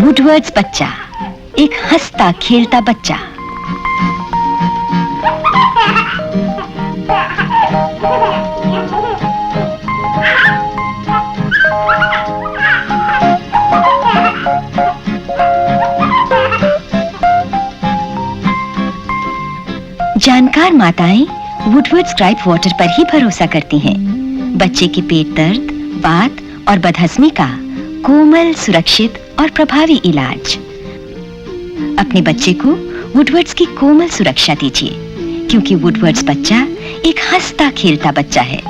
वुडवर्ड्स बच्चा, एक हंसता खेलता बच्चा। जानकार माताएं वुडवर्ड्स ग्राइप वाटर पर ही भरोसा करती हैं। बच्चे के पेट दर्द, वात और बदहजमी का कोमल, सुरक्षित और प्रभावी इलाज। अपने बच्चे को वुडवर्ड्स की कोमल सुरक्षा दीजिए, क्योंकि वुडवर्ड्स बच्चा एक हंसता खेलता बच्चा है।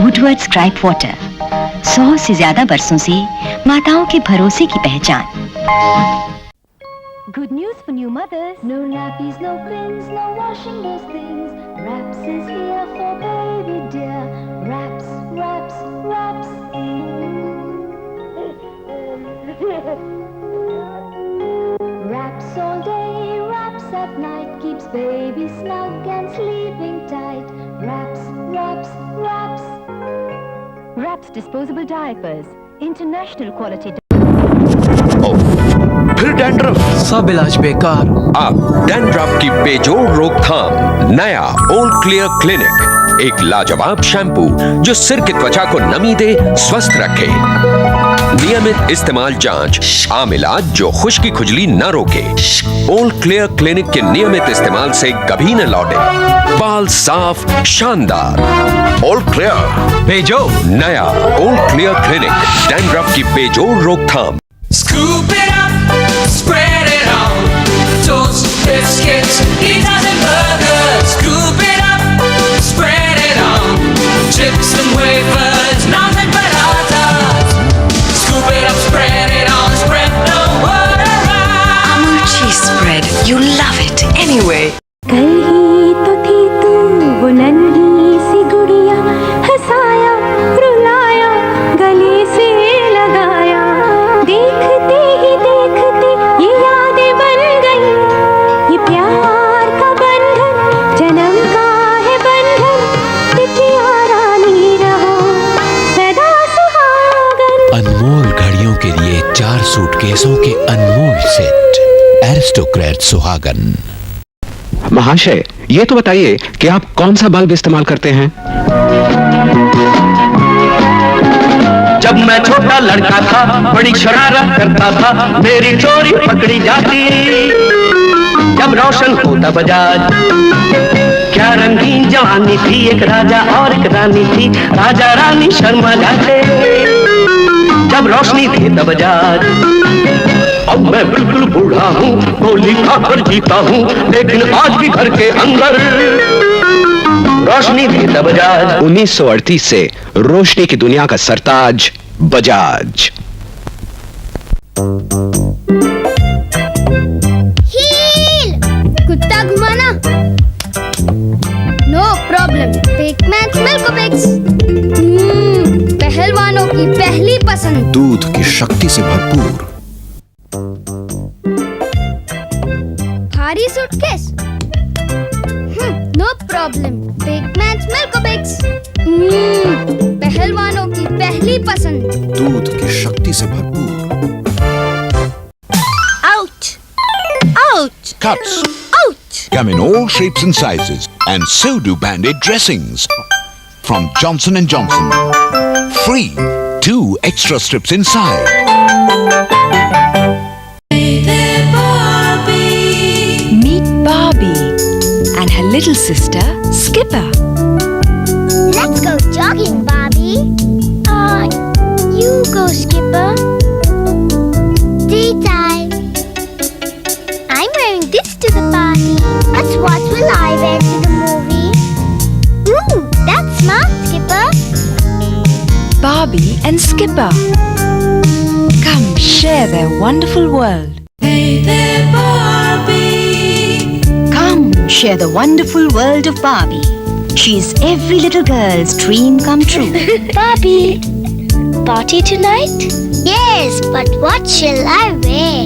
वुडवर्ड्स ग्राइप वाटर, 100 से ज्यादा बरसों से माताओं के भरोसे की पहचान। Good news for new mothers. No nappies, no pins, no washing those things. Raps is here for baby dear. Raps, raps, raps. Raps all day, raps at night. Keeps baby snug and sleeping tight. Raps, raps, raps. Raps disposable diapers, international quality. फिर dandruff, सब इलाज बेकार। अब dandruff की बेजोड़ रोकथाम। नया ओल क्लियर क्लिनिक, एक लाजवाब शैम्पू जो सिर की त्वचा को नमी दे, स्वस्थ रखे। नियमित इस्तेमाल जांच, आम इलाज जो खुश्की खुजली न रोके। ओल क्लियर क्लिनिक के नियमित इस्तेमाल से कभी न लौटे बाल साफ, शानदार। ओल क्लियर भेजो। नया ओल क्लियर क्लिनिक, डैंड्रफ की बेजोड़ रोकथाम। Scoop it up, spread it on. Toast, biscuits, pizzas and burgers. Scoop it up, spread it on. Chips and wafers, nothing but hot dogs. Scoop it up, spread it on, spread the word around. Amul cheese spread, you love it anyway. कल ही तो थी तू वो नन्ही सी गुड़िया, हंसाया रुलाया गले से लगाया। देखते ही देखते ये यादें बन गई, ये प्यार का बंधन जन्म का है बंधन। बिटिया रानी रहो सदा सुहागन। अनमोल घड़ियों के लिए 4 सूटकेसों के अनमोल सेट, एरिस्टोक्रेट सुहागन। महाशय, ये तो बताइए कि आप कौन सा बल्ब इस्तेमाल करते हैं? जब मैं छोटा लड़का था, बड़ी शरारत करता था, मेरी चोरी पकड़ी जाती। जब रोशन होता बजाज, क्या रंगीन जवानी थी। एक राजा और एक रानी थी, राजा रानी शर्मा जाते। जब रोशनी थी तब बजाज। अब मैं बिल्कुल बूढ़ा हूँ, गोली खाकर जीता हूँ, लेकिन आज भी घर के अंदर रोशनी थी तब बजाज। 1938 से रोशनी की दुनिया का सरताज बजाज। हील, कुत्ता घुमाना नो प्रॉब्लम। पेकमैन मिल्कोपिक्स, पहलवानों की पहली पसंद। दूध की शक्ति से भरपूर। भारी सूटकेस, नो प्रॉब्लम। पेकमैन मिल्कोपिक्स, पहलवानों की पहली पसंद। दूध की शक्ति से भरपूर। Out, out, Cuts out. come in all shapes and sizes, and so do Band-Aid dressings from Johnson & Johnson. Free, 2 extra strips inside. Meet Barbie and her little sister Skipper. Let's go jogging, Barbie. You go, Skipper. Tea time. I'm wearing this to the party. But what will I wear to the movie? Ooh, that's smart, Skipper. Barbie and Skipper. Come share their wonderful world. Come share the wonderful world of Barbie. She's every little girl's dream come true. Barbie, party tonight? Yes, but what shall I wear?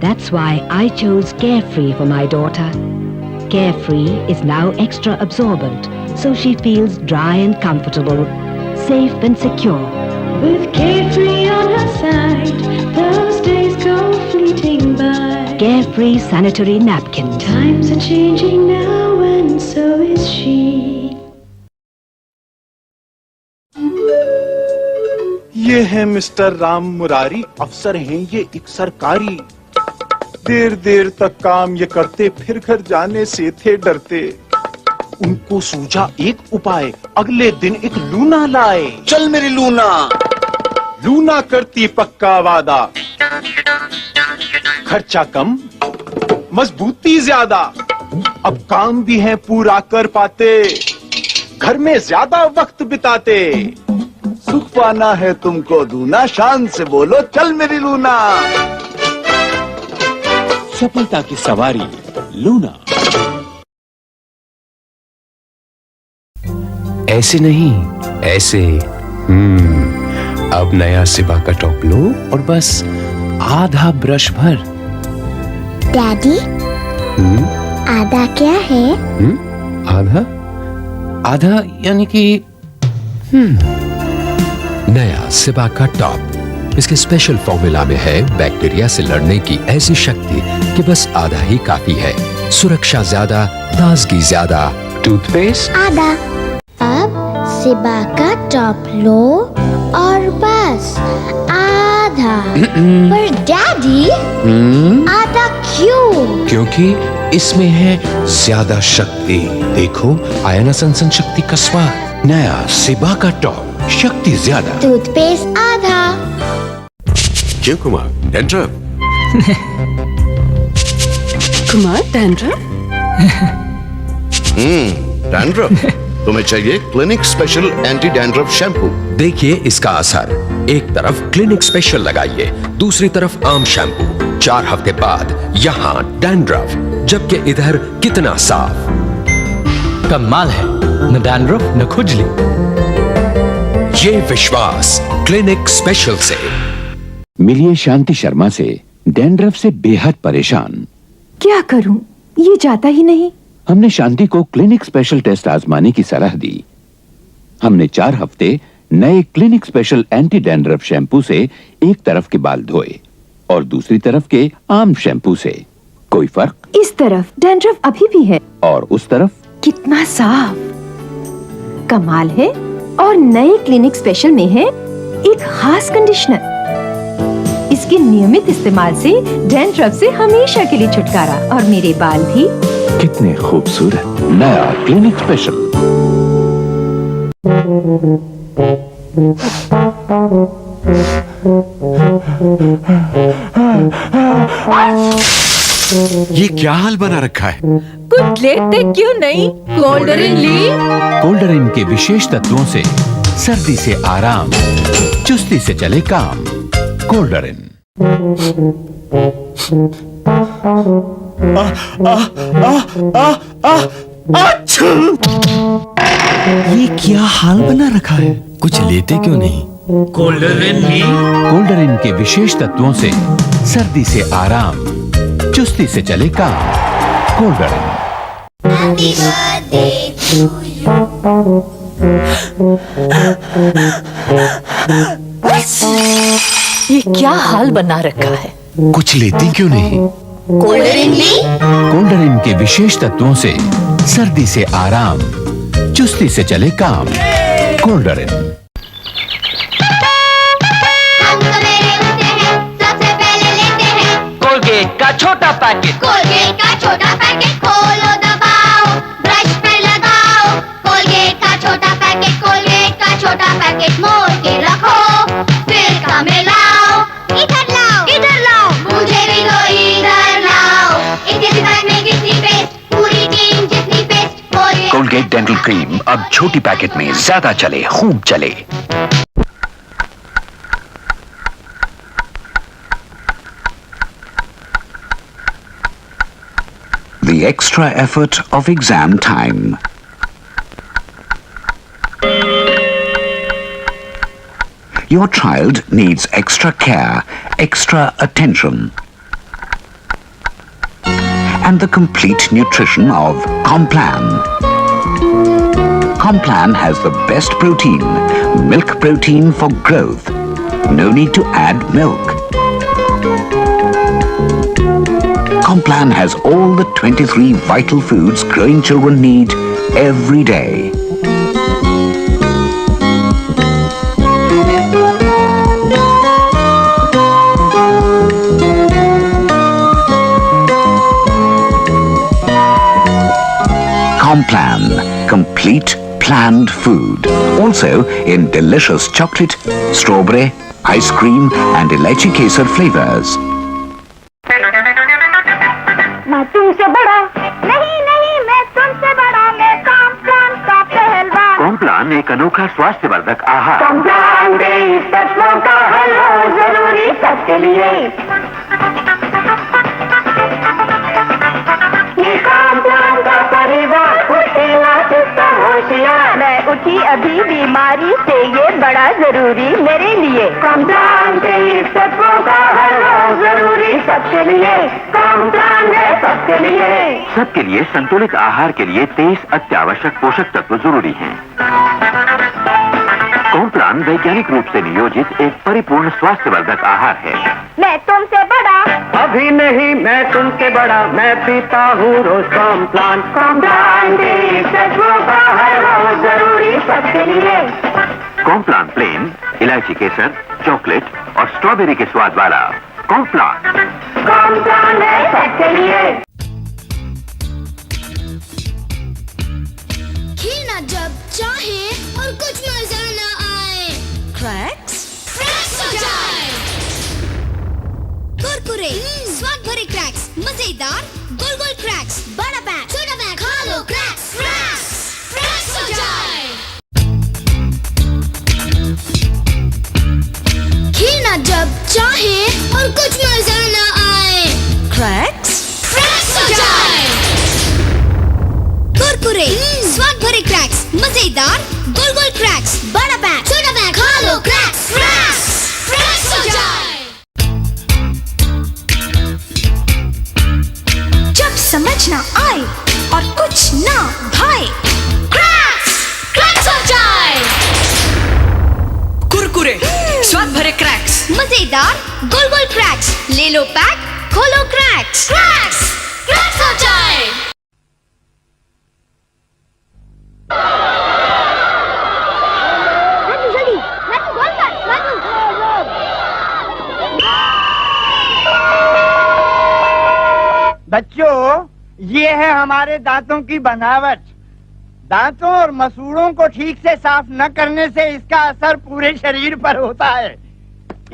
That's why I chose Carefree for my daughter. Carefree is now extra absorbent, so she feels dry and comfortable, safe and secure. With Carefree on her side, those days go fleeting by. Carefree sanitary napkin. Times are changing now, and so is she. ये है mister Ram Murari, अफसर हैं ये एक सरकारी। देर देर तक काम ये करते, फिर घर जाने से थे डरते। उनको सूझा एक उपाय, अगले दिन एक लूना लाए। चल मेरी लूना। लूना करती पक्का वादा, खर्चा कम, मजबूती ज्यादा। अब काम भी है पूरा कर पाते, घर में ज्यादा वक्त बिताते। सुख पाना है तुमको दूना, शान से बोलो चल मेरी लूना। सफलता की सवारी लूना। ऐसे नहीं, ऐसे। अब नया सिबा का टॉप लो और बस आधा ब्रश भर। डैडी, आधा क्या है? आधा? आधा यानी कि नया सिबा का टॉप। इसके स्पेशल फॉर्मूला में है बैक्टीरिया से लड़ने की ऐसी शक्ति कि बस आधा ही काफी है। सुरक्षा ज्यादा, ताजगी ज्यादा। टूथपेस्ट आधा। अब सिबा का टॉप लो और बस आधा। पर डैडी, आधा क्यों? क्योंकि इसमें है ज्यादा शक्ति। देखो, आया ना सनसन शक्ति का स्वाद। नया सिबा का टॉप, शक्ति ज्यादा। टूथपेस्ट आधा। क्यों Kumar, dandruff? Kumar dandruff? Dandruff? तुम्हें चाहिए clinic special anti dandruff shampoo. देखिए इसका असर। एक तरफ क्लिनिक स्पेशल लगाइए, दूसरी तरफ आम शैम्पू। 4 हफ्ते बाद यहाँ डैंड्रफ, जबकि इधर कितना साफ। कमाल है, न डैंड्रफ न खुजली। ये विश्वास क्लिनिक स्पेशल से। मिलिए शांति शर्मा से, डैंड्रफ से बेहद परेशान। क्या करूं? ये जाता ही नहीं। हमने शांति को क्लिनिक स्पेशल टेस्ट आजमाने की सलाह दी। हमने 4 हफ्ते नए clinic special anti dandruff shampoo से एक तरफ के बाल धोए और दूसरी तरफ के आम शैम्पू से। कोई फर्क? इस तरफ डैंड्रफ अभी भी है और उस तरफ कितना साफ। कमाल है। और नए क्लिनिक स्पेशल में है एक खास कंडीशनर। इसके नियमित इस्तेमाल से डैंड्रफ से हमेशा के लिए छुटकारा, और मेरे बाल भी कितने खूबसूरत। नया क्लिनिक स्पेशल। ये क्या हाल बना रखा है? कुछ लेते क्यों नहीं? कोल्डरिन ली। कोल्डरिन के विशेष तत्वों से सर्दी से आराम, चुस्ती से चले काम। कोल्डरिन। ये क्या हाल बना रखा है? कुछ लेते क्यों नहीं? कोल्डरिन ली। कोल्डरिन के विशेष तत्वों से सर्दी से आराम, चुस्ती से चले काम। कोल्डरिन। ये क्या हाल बना रखा है? कुछ लेती क्यों नहीं? कोल्डरिन ली। कोल्डरिन के विशेष तत्वों से सर्दी से आराम, चुस्ती से चले काम। कोल्डरिन। कोलगेट का छोटा पैकेट। कोलगेट का छोटा पैकेट खोलो, दबाओ, ब्रश पे लगाओ। कोलगेट का छोटा पैकेट, कोलगेट का छोटा पैकेट मोड़ के रखो, फिर का मिलाओ। इधर लाओ, इधर लाओ, मुझे भी दो इधर लाओ। इतने पैक में कितनी पेस्ट, पूरी टीम जितनी पेस्ट। कोलगेट डेंटल क्रीम अब छोटी पैकेट में ज्यादा चले, खूब चले। The extra effort of exam time. Your child needs extra care, extra attention. and the complete nutrition of Complan. Complan has the best protein, milk protein for growth. No need to add milk. Complan has all the 23 vital foods growing children need every day. Complan, complete planned food. Also in delicious chocolate, strawberry, ice cream and elaichi kesar flavors. मैं तुमसे बड़ा नहीं नहीं मैं तुमसे बड़ा मैं Complan का पहलवान। कॉम्प्लान एक अनोखा स्वास्थ्यवर्धक आहार। कॉम्प्लान दे तत्वों का हल हो जरूरी सबके लिए। ये कॉम्प्लान का परिवार उठेगा सिस्टम होशियार। मैं उठी अभी बीमारी से ये बड़ा जरूरी मेरे लिए। कॉम्प्लान दे तत्वों का हल हो जरूरी सबके लिए। कॉम्प्लान है सबके लिए। सबके लिए संतुलित आहार के लिए 23 अत्यावश्यक पोषक तत्व जरूरी हैं। कॉम्प्लान वैज्ञानिक रूप से नियोजित एक परिपूर्ण स्वास्थ्यवर्धक आहार है। मैं तुमसे बड़ा अभी नहीं, मैं तुमसे बड़ा, मैं पीता हूँ रोज कॉम्प्लान। कॉम्प्लान दे तत्वों का हर हो जरूरी सबके लिए। कॉम्प्लान प्लेन, इलायची केसर, चॉकलेट और स्ट्रॉबेरी के स्वाद वाला कॉम्प्लान। कॉम्प्लान है सबके लिए। खेलना जब चाहे और कुछ नजर न आए। क्रैक्स हो जाए। कुरकुरे स्वाद भरे क्रैक्स, मजेदार गोल गोल क्रैक्स, बड़ा पैक छोटा पैक, खा लो क्रैक्स हो जाए। खेलना जब चाहे और कुछ नजर न आए। क्रैक्स हो जाए। कुरकुरे स्वाद भरे क्रैक्स, मजेदार गोल गोल क्रैक्स, बड़ा पैक छोटा पैक, खा लो क्रैक्स हो जाए। जब समझ ना आए और कुछ ना भाए। क्रैक्स हो जाए। कुरकुरे स्वाद भरे क्रैक्स, मजेदार गोल गोल क्रैक्स, ले लो पैक, खोलो क्रैक्स हो जाए। जल्दी मैं बोल कर बच्चों, ये है हमारे दांतों की बनावट। दांतों और मसूड़ों को ठीक से साफ न करने से इसका असर पूरे शरीर पर होता है।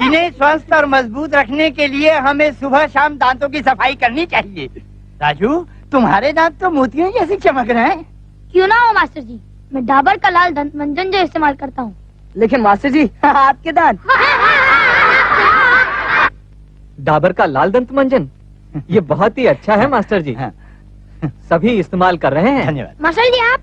इन्हें स्वस्थ और मजबूत रखने के लिए हमें सुबह शाम दांतों की सफाई करनी चाहिए। राजू, तुम्हारे दांत तो मोतियों जैसे चमक रहे हैं। क्यों ना हो मास्टर जी, मैं डाबर का लाल दंत मंजन जो इस्तेमाल करता हूँ। लेकिन मास्टर जी आपके दांत। डाबर का लाल दंत मंजन, ये बहुत ही अच्छा है मास्टर जी। सभी इस्तेमाल कर रहे हैं। धन्यवाद मास्टर जी। आप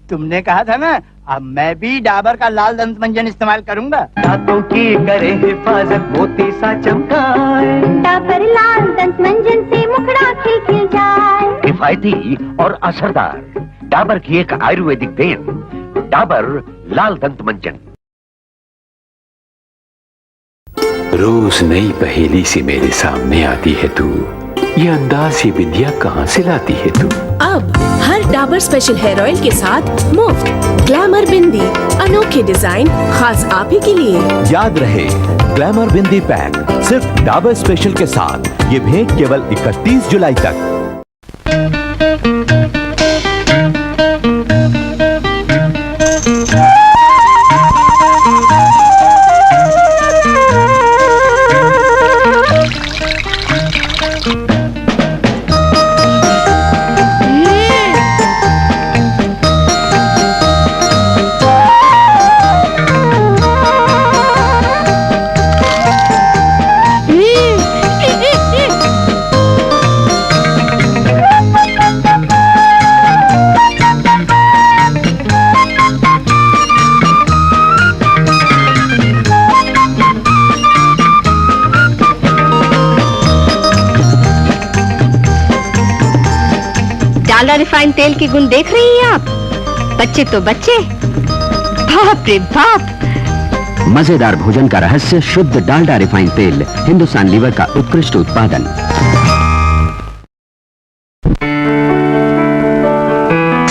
तुमने कहा था ना, अब मैं भी डाबर का लाल दंत मंजन इस्तेमाल करूंगा। दांतों की करे हिफाजत मोती सा चमकाए। डाबर लाल दंत मंजन से मुखड़ा खिल खिल जाए। किफायती और असरदार डाबर की एक आयुर्वेदिक देन, डाबर लाल दंत मंजन। रोज नई पहेली सी मेरे सामने आती है तू, ये अंदाज ये बिंदिया कहाँ से लाती है तू। अब हर डाबर स्पेशल हेयर ऑयल के साथ मुफ्त ग्लैमर बिंदी, अनोखे डिजाइन खास आप ही के लिए। याद रहे, ग्लैमर बिंदी पैक सिर्फ डाबर स्पेशल के साथ। ये भेंट केवल 31 जुलाई तक। डालडा रिफाइंड तेल के गुण देख रही हैं आप? बच्चे तो बच्चे, बाप रे बाप। मजेदार भोजन का रहस्य शुद्ध डालडा रिफाइंड तेल, हिंदुस्तान लीवर का उत्कृष्ट उत्पादन।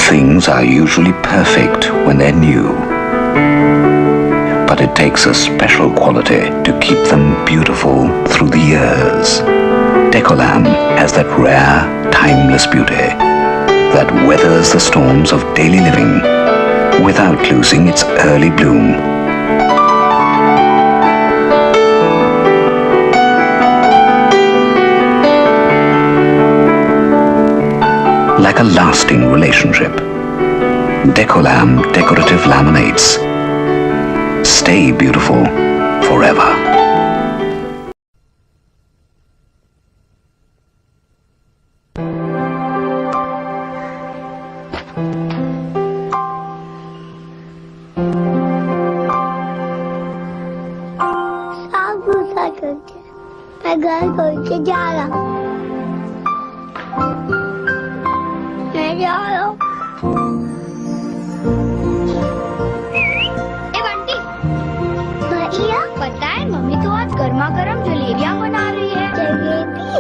Things are usually perfect when they're new, but it takes a special quality to keep them beautiful through the years. Decolam has that rare, timeless beauty that weathers the storms of daily living without losing its early bloom. Like a lasting relationship, Decolam decorative laminates stay beautiful forever. मैं घर करके जा रहा हूँ। मैं जा रहा हूँ। ए बंटी, भैया पता है मम्मी तो आज गर्मा गर्म जलेबियाँ बना रही है। जलेबी?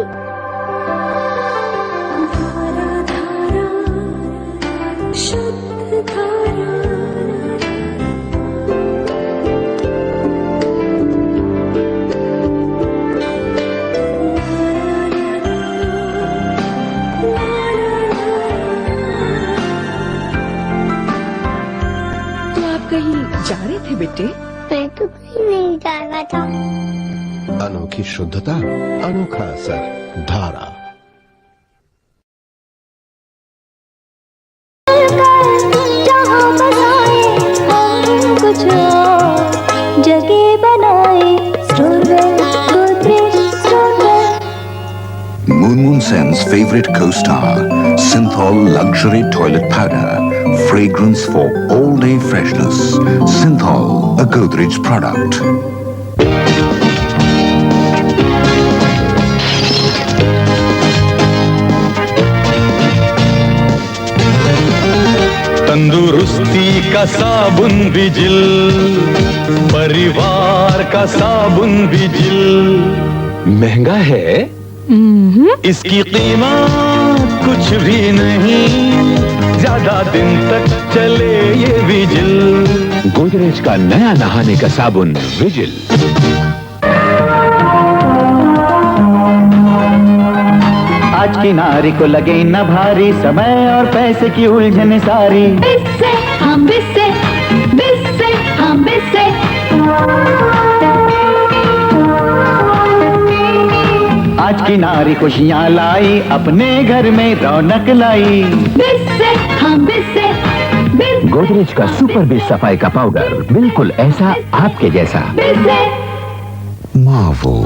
शुद्ध धारा। जा रहे थे बेटे? मैं तो कहीं नहीं जा रहा था। अनोखी शुद्धता, अनोखा असर, धारा। जहाँ बजाए हम कुछ जगह बनाए। Moon Moon Sen's favorite co-star, Synthol Luxury Toilet Powder, fragrance for all-day freshness. Synthol, a Godrej product. तंदुरुस्ती का साबुन बिजिल, परिवार का साबुन बिजिल। महंगा है? इसकी कीमत कुछ भी नहीं, ज्यादा दिन तक चले ये विजिल। गोदरेज का नया नहाने का साबुन विजिल। आज की नारी को लगे न भारी, समय और पैसे की उलझन सारी। बिस्से हम बिस्से, बिस्से हम बिस्से। आज की नारी खुशियाँ लाई, अपने घर में रौनक लाई। बिस्से हम बिस्से, बिस्से। गोदरेज का सुपर बेस सफाई का पाउडर, बिल्कुल ऐसा आपके जैसा। बिस्से। Marvel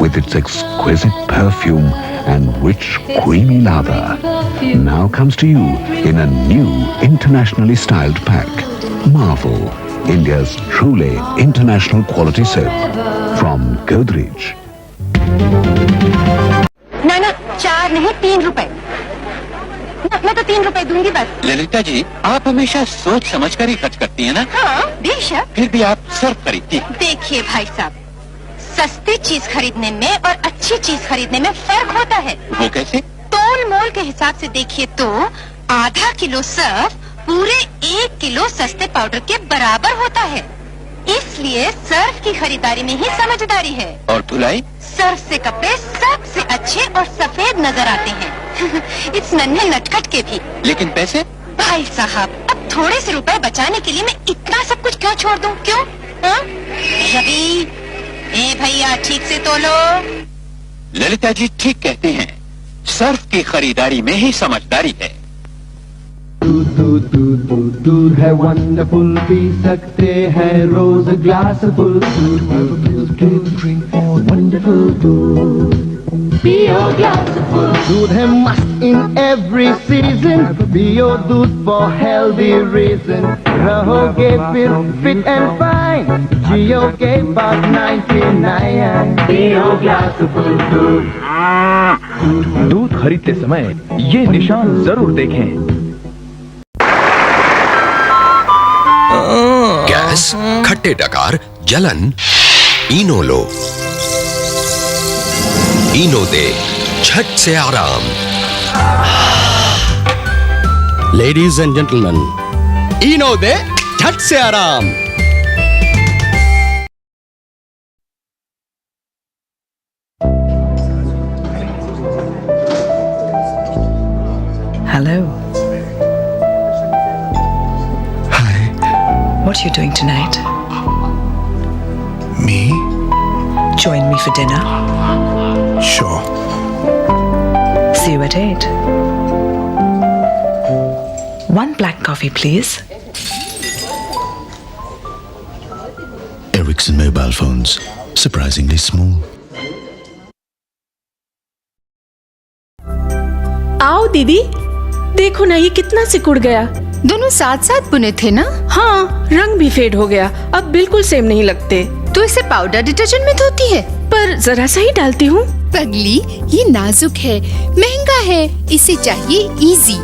with its exquisite perfume and rich creamy lather now comes to you in a new internationally styled pack. Marvel, India's truly international quality soap from Godrej. ना ना, 4 नहीं 3 रुपए। मैं तो 3 रुपए दूंगी बस। ललिता जी, आप हमेशा सोच समझ कर ही खर्च करती हैं ना? हाँ बेशक। फिर भी आप सर्फ खरीदती। देखिए भाई साहब, सस्ती चीज खरीदने में और अच्छी चीज खरीदने में फर्क होता है। वो कैसे? तोल मोल के हिसाब से देखिए तो आधा किलो सर्फ पूरे 1 किलो सस्ते पाउडर के बराबर होता है। इसलिए सर्फ की खरीदारी में ही समझदारी है। और धुलाई? सर्फ से कपड़े सबसे अच्छे और सफेद नजर आते हैं। इस नन्हे नटखट के भी। लेकिन पैसे? भाई साहब, अब थोड़े से रुपए बचाने के लिए मैं इतना सब कुछ क्यों छोड़ दूं? क्यों? हाँ? रवि, ए भैया ठीक से तोलो। ललिता जी ठीक कहते हैं, सर्फ की खरीदारी में ही समझदारी है। दूध है वंडरफुल, पी सकते हैं रोज ग्लास फुल। वंडरफुल दूध, पियो ग्लास फुल। दूध है मस्त इन एवरी सीजन, पियो दूध फॉर हेल्दी रीजन। रहोगे फिर फिट एंड फाइन, जियोगे बात 99। पियो ग्लास फुल दूध। दूध खरीदते समय ये निशान जरूर देखें। गैस, खट्टे डकार, जलन, इनो लो। इनो दे झट से आराम। लेडीज एंड जेंटलमैन, इनो दे झट से आराम। Hello. What are you doing tonight? Me? Join me for dinner. Sure. See you at 8. One black coffee, please. Ericsson mobile phones, surprisingly small. आओ दीदी, देखो ना ये कितना सिकुड़ गया। दोनों साथ साथ बुने थे ना? हाँ, रंग भी फेड हो गया, अब बिल्कुल सेम नहीं लगते। तो इसे पाउडर डिटर्जेंट में धोती है? पर जरा सा ही डालती हूँ। पगली, ये नाजुक है, महंगा है, इसे चाहिए इजी।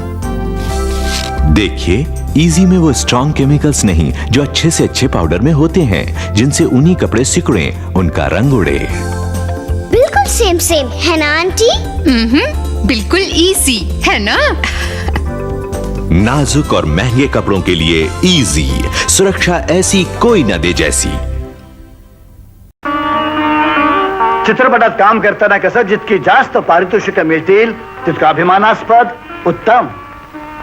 देखिए, इजी में वो स्ट्रॉन्ग केमिकल्स नहीं जो अच्छे से अच्छे पाउडर में होते हैं, जिनसे ऊनी कपड़े सिकुड़े, उनका रंग उड़े। बिल्कुल सेम है ना आंटी? बिल्कुल इजी है ना? नाजुक और महंगे कपड़ों के लिए इजी, सुरक्षा ऐसी कोई न दे जैसी। चित्रपटात काम करताना कसं जितकी जास्त पारितोषिकं मिळतील तितकं अभिमानास्पद उत्तम.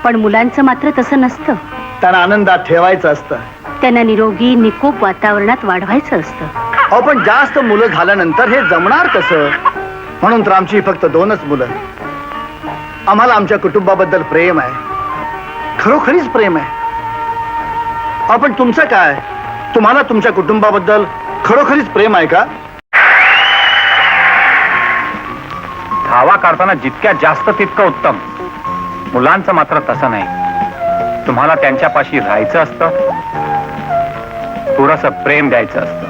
पण मुलांचं मात्र तसं नसतं. त्यांना आनंदात ठेवायचं असतं. त्यांना निरोगी निकोप वातावरणात वाढवायचं असतं. अहो पण जास्त मुलं झाल्यानंतर हे जमणार कसं? म्हणून तर आमची फक्त 2च मुलं. आम्हाला आमच्या कुटुंबाबद्दल प्रेम आहे, खरोखरीच प्रेम आहे. आपण तुमचं काय? तुम्हाला तुमच्या कुटुंबाबद्दल खरोखरीच प्रेम आहे का? धावा काढताना जितक्या जास्त तितकं उत्तम. मुलांचं मात्र तसं नाही. तुम्हाला त्यांच्यापाशी राहायचं असतं, पुरेसं प्रेम द्यायचं असतं.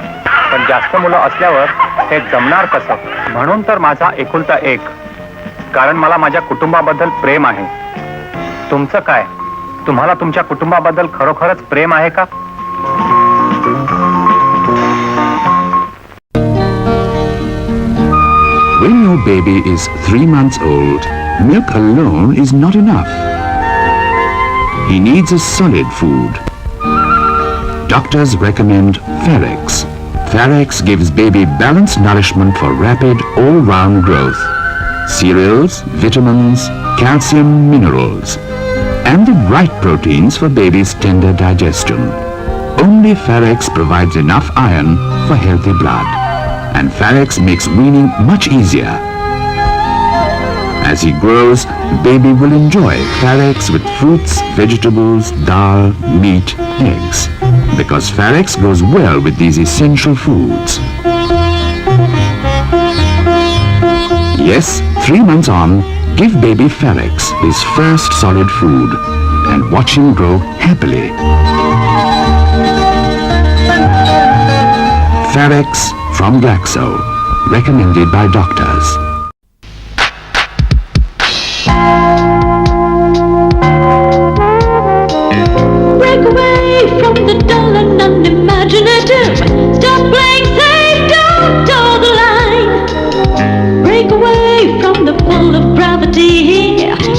पण जास्त मुलं असल्यावर हे जमणार कसं? म्हणून तर माझा एकुलता एक, कारण मला माझ्या कुटुंबाबद्दल प्रेम आहे. तुमचं काय? तुम्हाला तुमच्या कुटुंबाबद्दल खरोखरच प्रेम आहे का? When your baby is 3 months old, milk alone is not enough. He needs a solid food. Doctors recommend Ferrex. Ferrex gives baby balanced nourishment for rapid all-round growth. Cereals, vitamins, calcium, minerals, and the right proteins for baby's tender digestion. Only Ferrex provides enough iron for healthy blood. And Ferrex makes weaning much easier. As he grows, baby will enjoy Ferrex with fruits, vegetables, dal, meat, eggs. Because Ferrex goes well with these essential foods. Yes, 3 months on, give baby Ferrex, his first solid food, and watch him grow happily. Ferrex from Glaxo, recommended by doctors. Break away from the dull and unimaginative. Stop playing safe, don't toe the line. Break away from the pull of gravity.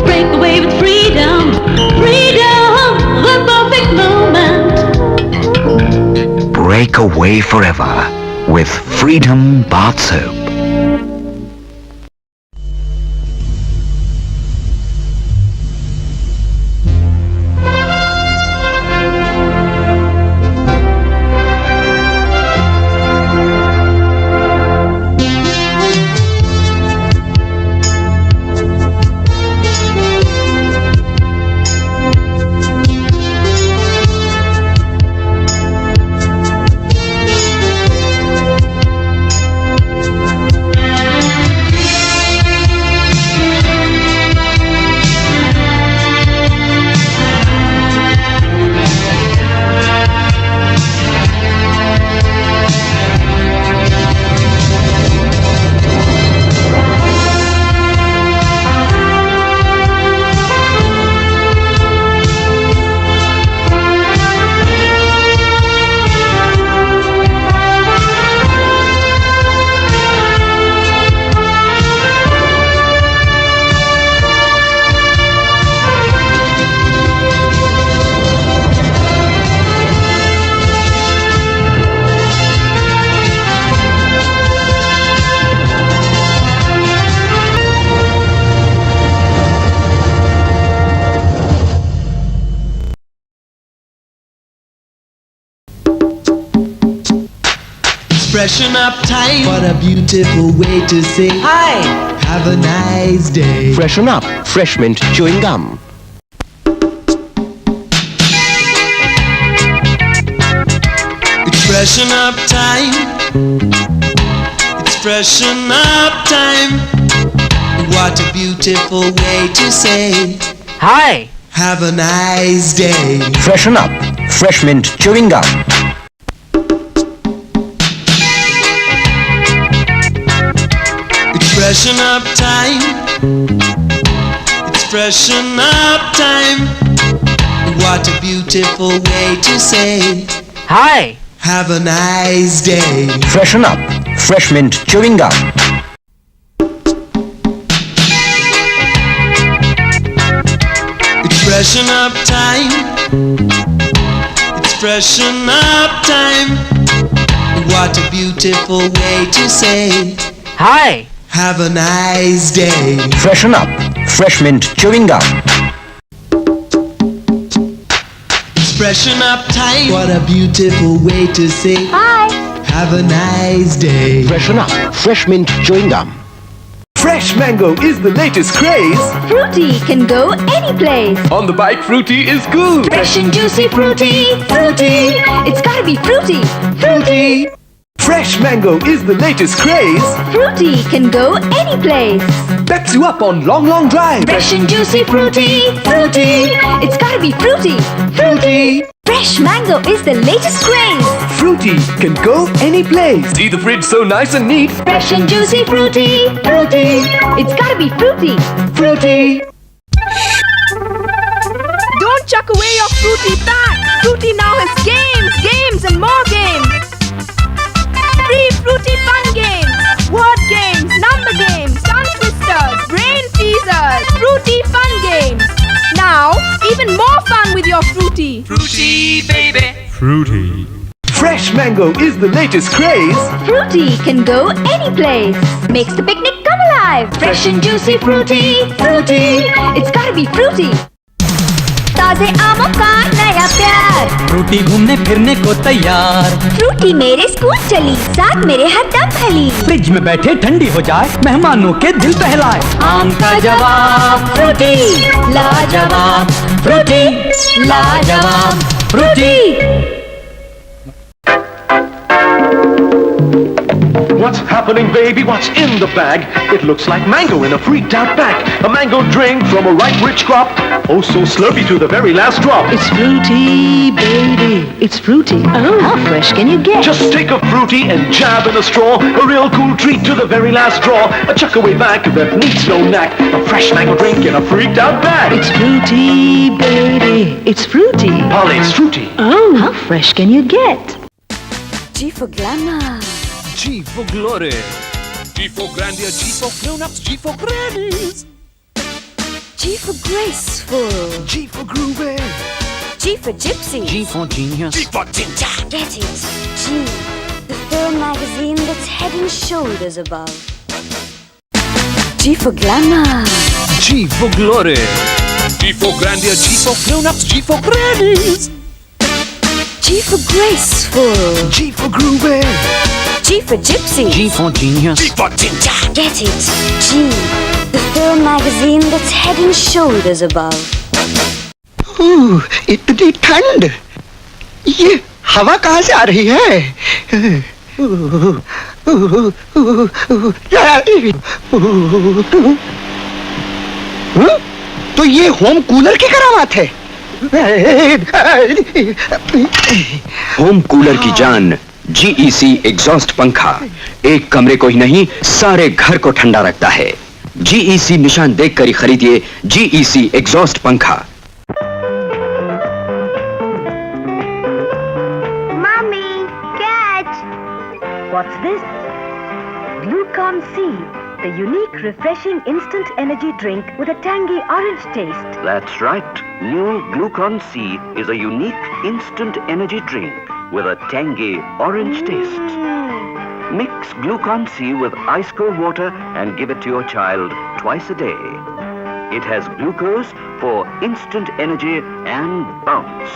Break away with freedom, freedom, the perfect moment. Break away forever with Freedom Bath Soap. freshen up time. What a beautiful way to say hi. Have a nice day. Freshen up, fresh mint chewing gum. It's freshen up time. It's freshen up time. What a beautiful way to say hi. Have a nice day. Freshen up, fresh mint chewing gum. It's freshen up time. It's freshen up time. What a beautiful way to say hi. Have a nice day. Freshen up, fresh mint chewing gum. It's freshen up time. It's freshen up time. What a beautiful way to say hi. Have a nice day. Freshen up, fresh mint chewing gum. It's freshen up time. What a beautiful way to say Hi. Have a nice day. Freshen up, fresh mint chewing gum. Fresh mango is the latest craze. Fruity can go any place. On the bike, Fruity is good. Fresh and juicy fruity, fruity. It's gotta be fruity, fruity. Fresh mango is the latest craze. Fruity can go any place. Backs you up on long, long drives. Fresh and juicy fruity, fruity. It's gotta be fruity, fruity. Fresh mango is the latest craze. Fruity can go any place. See the fridge so nice and neat. Fresh and juicy fruity, fruity. It's gotta be fruity, fruity. Don't chuck away your Fruity pack. Fruity now has games, games and more games. Free Fruity fun games, word games, number games, tongue twisters, brain teasers, Fruity fun games. Now, even more fun with your Fruity. Fruity, baby. Fruity. Fresh mango is the latest craze. Fruity can go any place. Makes the picnic come alive. Fresh and juicy fruity, fruity. It's gotta be fruity. ताजे आमों का नया प्यार. Frooti घूमने फिरने को तैयार. Frooti मेरे स्कूल चली, साथ मेरे हर दम खली. फ्रिज में बैठे ठंडी हो जाए, मेहमानों के दिल बहलाए. आम का जवाब फ्रूटी, लाजवाब फ्रूटी, लाजवाब Frooti. What's happening, baby? What's in the bag? It looks like mango in a freaked out pack. A mango drink from a ripe, rich crop. Oh, so slurpy to the very last drop. It's fruity, baby. It's fruity. Oh, how fresh can you get? Just take a fruity and jab in a straw. A real cool treat to the very last draw. A chuck away back that needs no knack. A fresh mango drink in a freaked out bag. It's fruity, baby. It's fruity. Parley's fruity. Oh, how fresh can you get? G for glamour. G for glory. G for grandeur. G for grown-ups. G for grannies. G for graceful. G for groovy. G for gypsy. G for genius. G for ginger. Get it? G, the film magazine that's head and shoulders above. G for glamour. G for glory. G for grandeur. G for grown-ups. G for grannies. G for graceful. G for groovy. G for gypsy. G for genius. G for ginger. Get it? G, the film magazine that's head and shoulders above. इतनी ठंड, ये हवा कहाँ से आ रही है? तो ये होम कूलर की करामात है। होम कूलर की जान GEC एग्जॉस्ट पंखा एक कमरे को ही नहीं सारे घर को ठंडा रखता है। GEC निशान देखकर ही खरीदिए GEC एग्जॉस्ट पंखा। Mommy, catch! What's this? Glucon C, the unique refreshing instant energy drink with a tangy orange taste. That's right. New Glucon C is a unique instant energy drink with a tangy orange taste. Mix Glucon C with ice cold water and give it to your child twice a day. It has glucose for instant energy and bounce.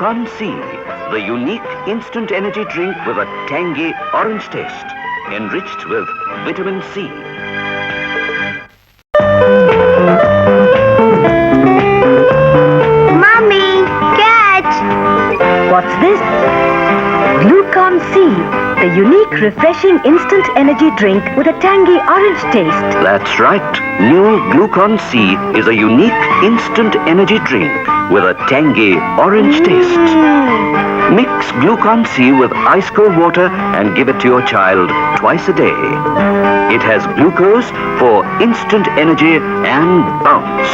Glucon C, the unique instant energy drink with a tangy orange taste, enriched with vitamin C. Mommy, catch! What's this? Glucon C, the unique refreshing instant energy drink with a tangy orange taste. That's right. New Glucon C is a unique instant energy drink with a tangy orange taste. Mix Glucon C with ice cold water and give it to your child twice a day. It has glucose for instant energy and bounce.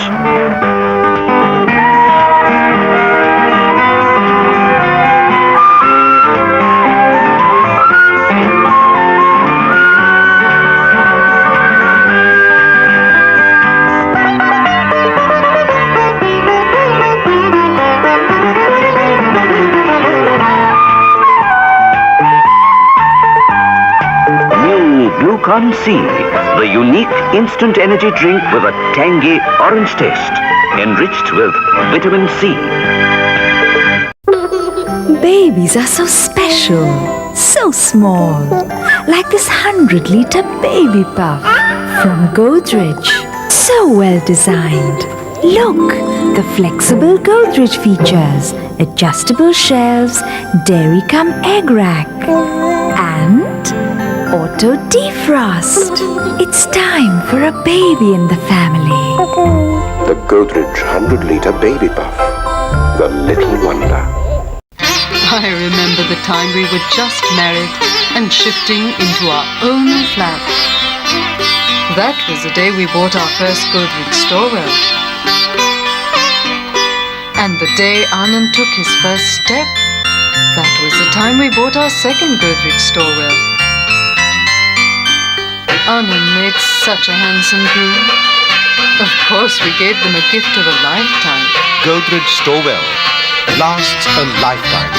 Glucon C, the unique instant energy drink with a tangy orange taste, enriched with vitamin C. Babies are so special, so small, like this 100-liter baby puff from Godrej. So well designed. Look, the flexible Godrej features adjustable shelves, dairy cum egg rack, and auto defrost. It's time for a baby in the family. The Godrej 100-liter baby puff. The little wonder. I remember the time we were just married and shifting into our own flat. That was the day we bought our first Godrej Storewell. And the day Anand took his first step. That was the time we bought our second Godrej Storewell. Anand made such a handsome groom. Of course, we gave them a gift of a lifetime. Godrej Storewell lasts a lifetime.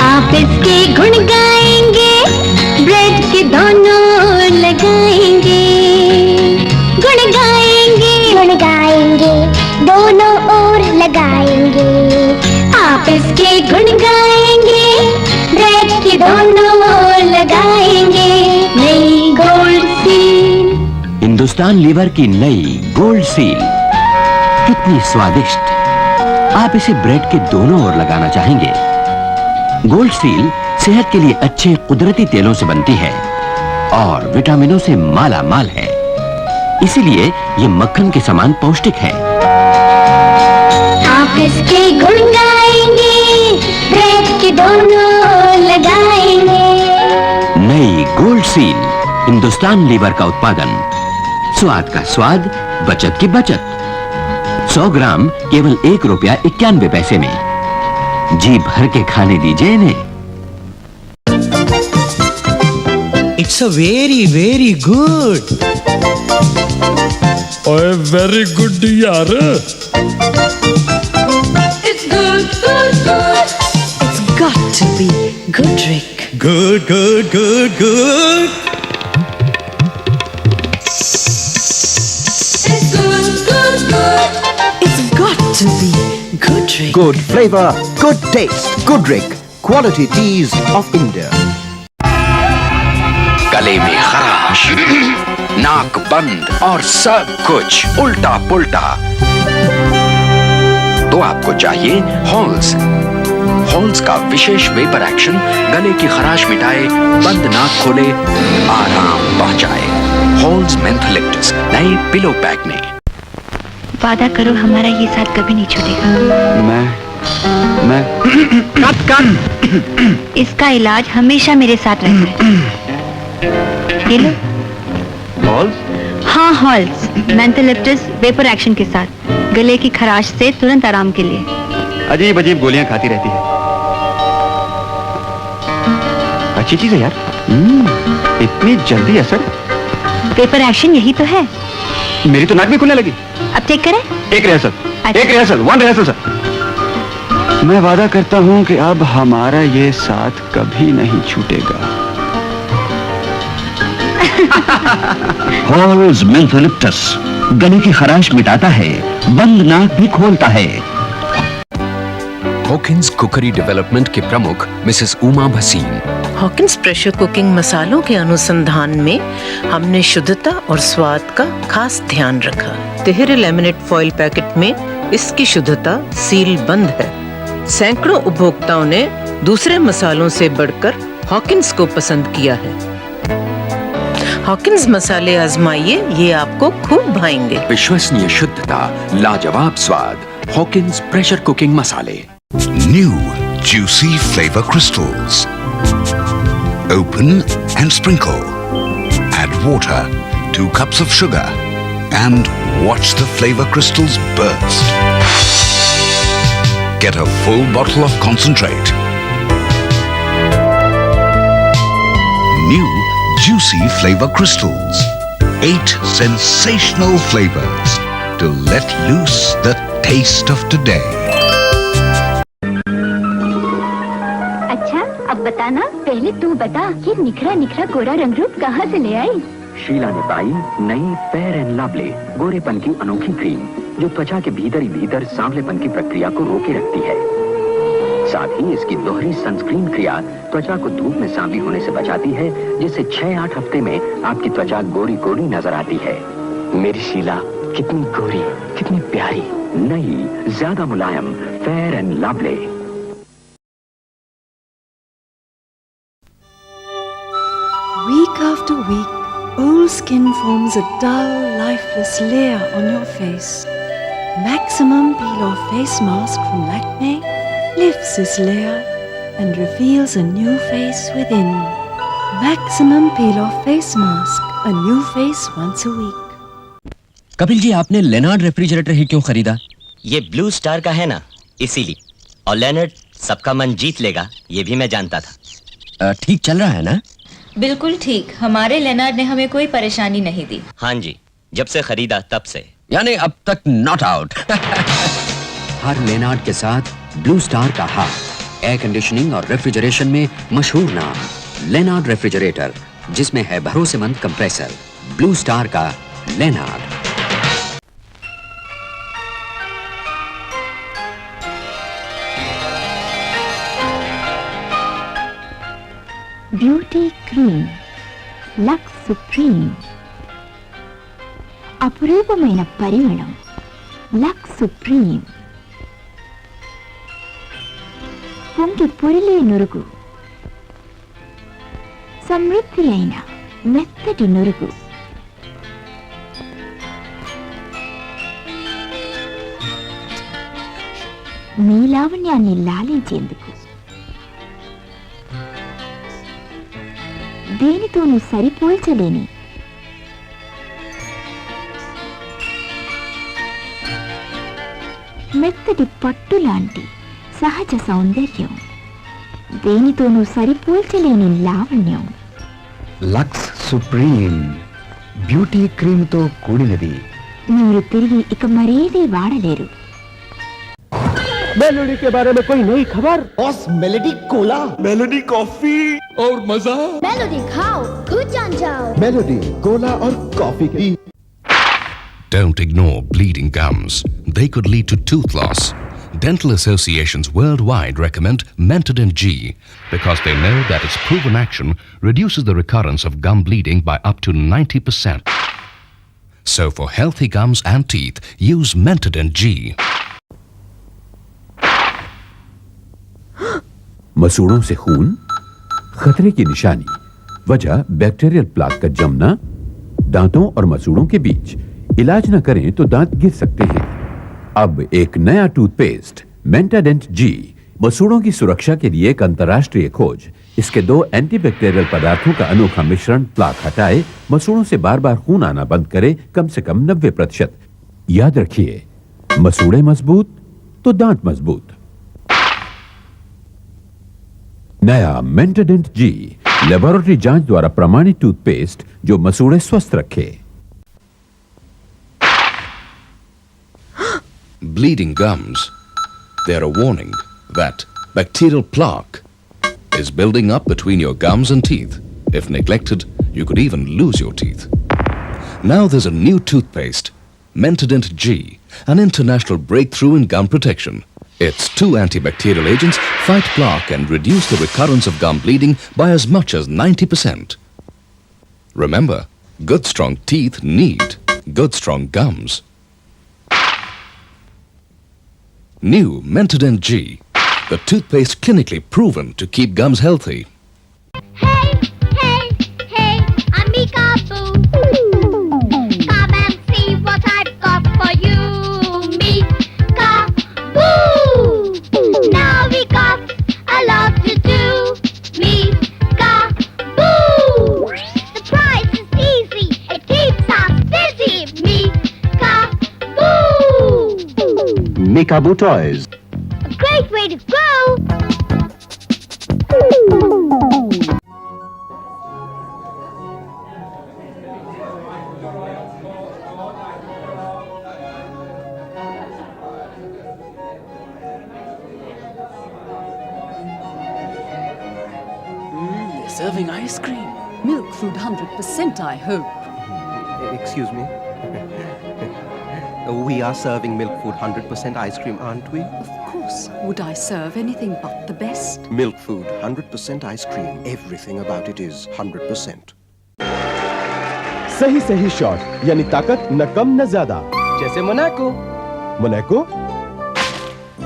आप इसके गुण गाएंगे, bread के दोनों ओर लगाएंगे। गुण गाएंगे, दोनों ओर लगाएंगे। आप इसके गुण गाएंगे, ब्रेड के दोनों ओर लगाएंगे। नई गोल्ड सील। हिंदुस्तान लीवर की नई गोल्ड सील कितनी स्वादिष्ट। आप इसे ब्रेड के दोनों ओर लगाना चाहेंगे। गोल्ड सील सेहत के लिए अच्छे कुदरती तेलों से बनती है और विटामिनों से माला माल है, इसीलिए ये मक्खन के समान पौष्टिक है। आप इसके गुण गाएंगे, ब्रेड के दोनों ओर लगाएंगे। नई गोल्ड सील, हिंदुस्तान लीवर का उत्पादन। स्वाद का स्वाद, बचत की बचत। 100 ग्राम केवल ₹1.91 में। जी भर के खाने दीजिए इन्हें। It's a very good. ओए वेरी गुड यार। It's good. It's got to be Godrej. Good. It's good. It's got to be Godrej. Good flavor, good taste, Godrej. Quality teas of India. गले में खराश, नाक बंद और सब कुछ उल्टा पुल्टा, तो आपको चाहिए हॉल्स। हॉल्स का विशेष वेपर एक्शन गले की खराश मिटाए, बंद नाक खोले, आराम पहुंचाए। हॉल्स मेंथोलिक्टस नए पिलो पैक में। वादा करो हमारा ये साथ कभी नहीं छूटेगा। मैं इसका इलाज हमेशा मेरे साथ रहता है। ये लो। हॉल्स? हाँ, हॉल्स मेंथोलिप्टस वेपर एक्शन के साथ गले की खराश से तुरंत आराम के लिए। अजीब अजीब गोलियां खाती रहती है। अच्छी चीज है यार। इतनी जल्दी असर। वेपर एक्शन यही तो है। मेरी तो नाक भी खुलने लगी। अब चेक करें। एक रिहर्सल, वन रिहर्सल सर। मैं वादा करता हूं कि अब हमारा ये साथ कभी नहीं छूटेगा। Halls Mentholiptus, गले की खराश मिटाता है, बंद नाक भी खोलता है। हॉकिंस कुकरी डेवलपमेंट के प्रमुख Mrs Uma Bhasin. Hawkins pressure cooking मसालों के अनुसंधान में हमने शुद्धता और स्वाद का खास ध्यान रखा। तिहरे लैमिनेट फॉइल पैकेट में इसकी शुद्धता सील बंद है। सैकड़ों उपभोक्ताओं ने दूसरे मसालों से बढ़कर हॉकिंस को पसंद किया है। हॉकिंस मसाले आजमाइए, ये आपको खूब भाएंगे। विश्वसनीय शुद्धता, लाजवाब स्वाद, हॉकिंस प्रेशर कुकिंग मसाले। New juicy flavor crystals. Open and sprinkle. Add water, 2 cups of sugar, and watch the flavor crystals burst. Get a full bottle of concentrate. New juicy flavor crystals. 8 sensational flavors to let loose the taste of today. अच्छा, अब बताना, पहले तू बता, ये निखरा निखरा गोरा रंगरूप कहाँ से ले आई? शीला ने पाई नई फेयर एंड लवली गोरेपन की अनोखी क्रीम, जो त्वचा के भीतर ही भीतर सांवलेपन की प्रक्रिया को रोके रखती है। साथ ही इसकी दोहरी सनस्क्रीन क्रिया त्वचा को धूप में सांवली होने से बचाती है, जिससे 6-8 हफ्ते में आपकी त्वचा गोरी गोरी नजर आती है। मेरी शीला कितनी गोरी, कितनी प्यारी, नई, ज्यादा मुलायम, fair and lovely. Week after week, old skin forms a dull, lifeless layer on your face. Maximum Peel Off Face Mask from Lakme lifts this layer and reveals a new face within. Maximum Peel Off Face Mask, a new face once a week. Kapil ji, आपने Leonard refrigerator ही क्यों खरीदा? ये blue Star का है ना, इसीलिए। और Lennard सबका मन जीत लेगा, ये भी मैं जानता था। ठीक चल रहा है ना? बिल्कुल ठीक। हमारे लेनार्ड ने हमें कोई परेशानी नहीं दी। हाँ जी, जब से खरीदा तब से। यानी अब तक नॉट आउट। हर लेनार्ड के साथ ब्लू स्टार का हाथ। एयर कंडीशनिंग और रेफ्रिजरेशन में मशहूर नाम लेनार्ड रेफ्रिजरेटर, जिसमें है भरोसेमंद कंप्रेसर। ब्लू स्टार का लेनार्ड। బ్యూటీ క్రీమ్ లక్స్ సుప్రీం, అపురూపమైన పరిమళం లక్స్ సుప్రీం, పొంగి పొరిలే నురుగు, సమృద్ధి అయిన మెత్తటి నురుగు, మీ లావణ్యాన్ని లాలించేందుకు దేనితోనూ సరిపోల్చలేని మెత్తటి పట్టు లాంటి సహజ సౌందర్యం, దేనితోనూ సరిపోల్చలేని లావణ్యం. లక్స్ సుప్రీం బ్యూటీ క్రీమ్ తో కూడినది. మీరు తిరిగి ఇక మరేది వాడలేరు. मेलोडी के बारे में कोई नई खबर? Boss, melody Cola, melody coffee और मजा। मेलोडी खाओ, खुद जान जाओ। मेलोडी कोला और कॉफी की। Don't ignore bleeding gums. They could lead to tooth loss. Dental associations worldwide recommend Mentadent G because they know that its proven action reduces the recurrence of gum bleeding by up to 90%. So for healthy gums and teeth, use Mentadent G. मसूड़ों से खून खतरे की निशानी। वजह bacterial plaque का जमना दांतों और मसूड़ों के बीच। इलाज न करें तो दांत गिर सकते हैं। अब एक नया टूथपेस्ट मेंटाडेंट जी, मसूड़ों की सुरक्षा के लिए एक अंतर्राष्ट्रीय खोज। इसके 2 एंटीबैक्टीरियल पदार्थों का अनोखा मिश्रण प्लाक हटाए, मसूड़ों से बार बार खून आना बंद करे, कम से कम 90%। याद रखिए, मसूड़े मजबूत तो दांत मजबूत। नया मेंटाडेंट जी, लेबोरेटरी जांच द्वारा प्रमाणित टूथपेस्ट जो मसूड़े स्वस्थ रखे। Bleeding gums. They're a warning that bacterial plaque is building up between your gums and teeth. If neglected, you could even lose your teeth. Now there's a new toothpaste, Mentadent G, an international breakthrough in gum protection. Its 2 antibacterial agents fight plaque and reduce the recurrence of gum bleeding by as much as 90%. Remember, good strong teeth need good strong gums. New Mentadent G, the toothpaste clinically proven to keep gums healthy. Hey, I'm Mika-Boo. Come and see what I've got for you, Mika-Boo. Now we got a lot to do, Mika-Boo. The price is easy, it keeps us busy, Mika-Boo. Mika-Boo toys. A great way to grow. They're serving ice cream. Milk food 100%, I hope. Excuse me? We are serving milk food 100% ice cream, aren't we? Of course. Would I serve anything but the best? Milk food 100% ice cream. Everything about it is 100%. सही सही shot यानी ताकत न कम न ज्यादा। जैसे Monaco. Monaco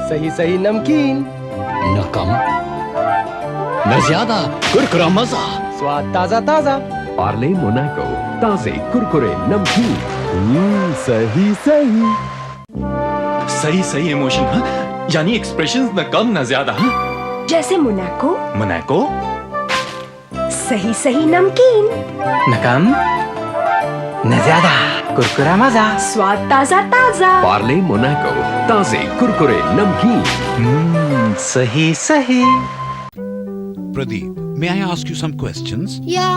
सही सही नमकीन। न कम न ज्यादा, कुरकुरा मजा। स्वाद ताजा ताजा। पार्ले मोनाको, ताजे कुरकुरे नमकीन। सही सही। सही सही इमोशन, हाँ? यानी एक्सप्रेशंस न कम न ज्यादा, हाँ? जैसे मोनाको। मोनाको सही सही नमकीन। न कम न ज्यादा, कुरकुरा मजा। स्वाद ताजा ताजा। पार्ले मोनाको, ताजे कुरकुरे नमकीन। सही सही। Pradeep, may I ask you some questions? Yeah.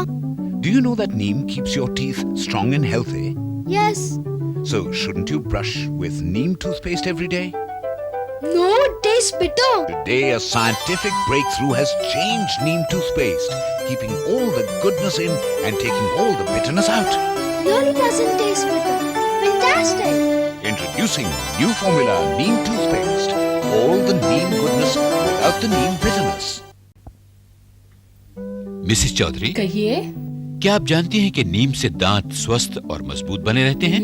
Do you know that neem keeps your teeth strong and healthy? Yes. So shouldn't you brush with neem toothpaste every day? No, it tastes bitter. Today a scientific breakthrough has changed neem toothpaste, keeping all the goodness in and taking all the bitterness out. Really doesn't taste bitter. Fantastic. Introducing new formula neem toothpaste. All the neem goodness without the neem bitterness. Mrs Chaudhary, कहिए। क्या आप जानती हैं कि नीम से दांत स्वस्थ और मजबूत बने रहते हैं?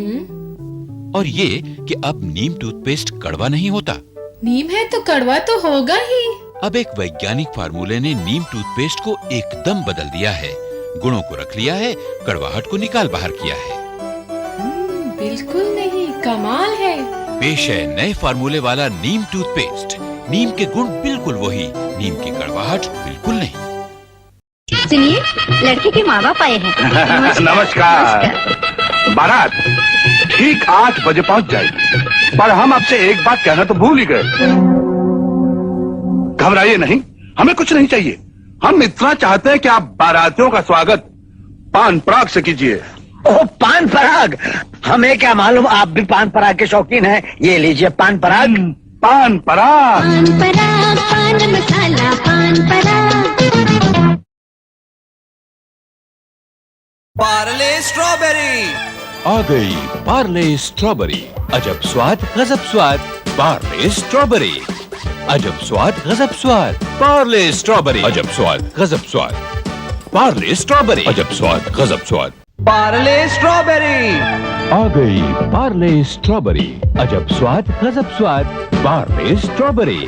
और ये कि अब नीम टूथपेस्ट कड़वा नहीं होता। नीम है तो कड़वा तो होगा ही। अब एक वैज्ञानिक फार्मूले ने नीम टूथपेस्ट को एकदम बदल दिया है, गुणों को रख लिया है, कड़वाहट को निकाल बाहर किया है। बिल्कुल नहीं, कमाल है। पेश है नए फार्मूले वाला नीम टूथपेस्ट। नीम के गुण बिल्कुल वही, नीम की कड़वाहट बिल्कुल नहीं। सुनिए, लड़के के माँ बाप आए हैं। नमस्कार। बारात ठीक 8 बजे पहुंच जाएगी, पर हम आपसे एक बात कहना तो भूल ही गए। घबराइए नहीं, हमें कुछ नहीं चाहिए। हम इतना चाहते हैं कि आप बारातियों का स्वागत पान पराग से कीजिए। ओह, पान पराग! हमें क्या मालूम आप भी पान पराग के शौकीन हैं। ये लीजिए पान पराग। पान पराग, पान पराग, पान मसाला, पान पराग। पार्ले स्ट्रॉबेरी आ गई पार्ले स्ट्रॉबेरी, अजब स्वाद गजब स्वाद। पार्ले स्ट्रॉबेरी, अजब स्वाद गजब स्वाद। पार्ले स्ट्रॉबेरी, अजब स्वाद गजब स्वाद। पार्ले स्ट्रॉबेरी, अजब स्वाद गजब स्वाद। पार्ले स्ट्रॉबेरी आ गई पार्ले स्ट्रॉबेरी, अजब स्वाद गजब स्वाद। पार्ले स्ट्रॉबेरी,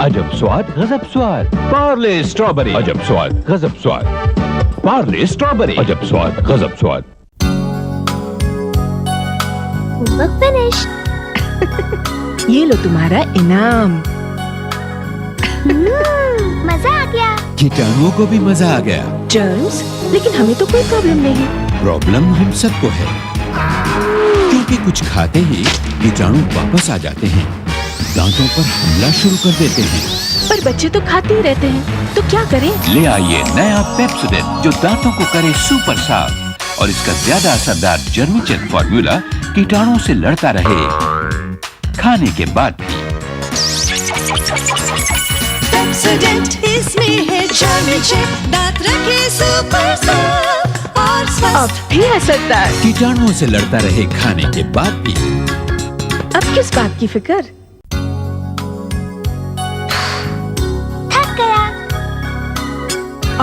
अजब स्वाद गजब स्वाद। पार्ले स्ट्रॉबेरी, अजब स्वाद गजब स्वाद। पार्ले स्ट्रॉबेरी, अजब स्वाद गजब स्वाद। Homework finished. ये लो तुम्हारा इनाम। मजा आ गया। कीटाणुओं को भी मजा आ गया। जर्म्स, लेकिन हमें तो कोई प्रॉब्लम नहीं। प्रॉब्लम हम सबको है, क्योंकि कुछ खाते ही कीटाणु वापस आ जाते हैं, दांतों पर हमला शुरू कर देते हैं। पर बच्चे तो खाते ही रहते हैं, तो क्या करें? ले आइए नया पेप्सोडेंट, जो दांतों को करे सुपर साफ, और इसका ज्यादा असरदार जर्मीचेट फॉर्मूला कीटाणुओं से लड़ता रहे खाने के बाद भी। पेप्सोडेंट इसमें है जर्मीचेट, दांत रखे सुपर साफ। और स्वस्थ। अब भी असरदार। कीटाणुओं से लड़ता रहे खाने के बाद भी। अब किस बात की फिक्र? थक गया।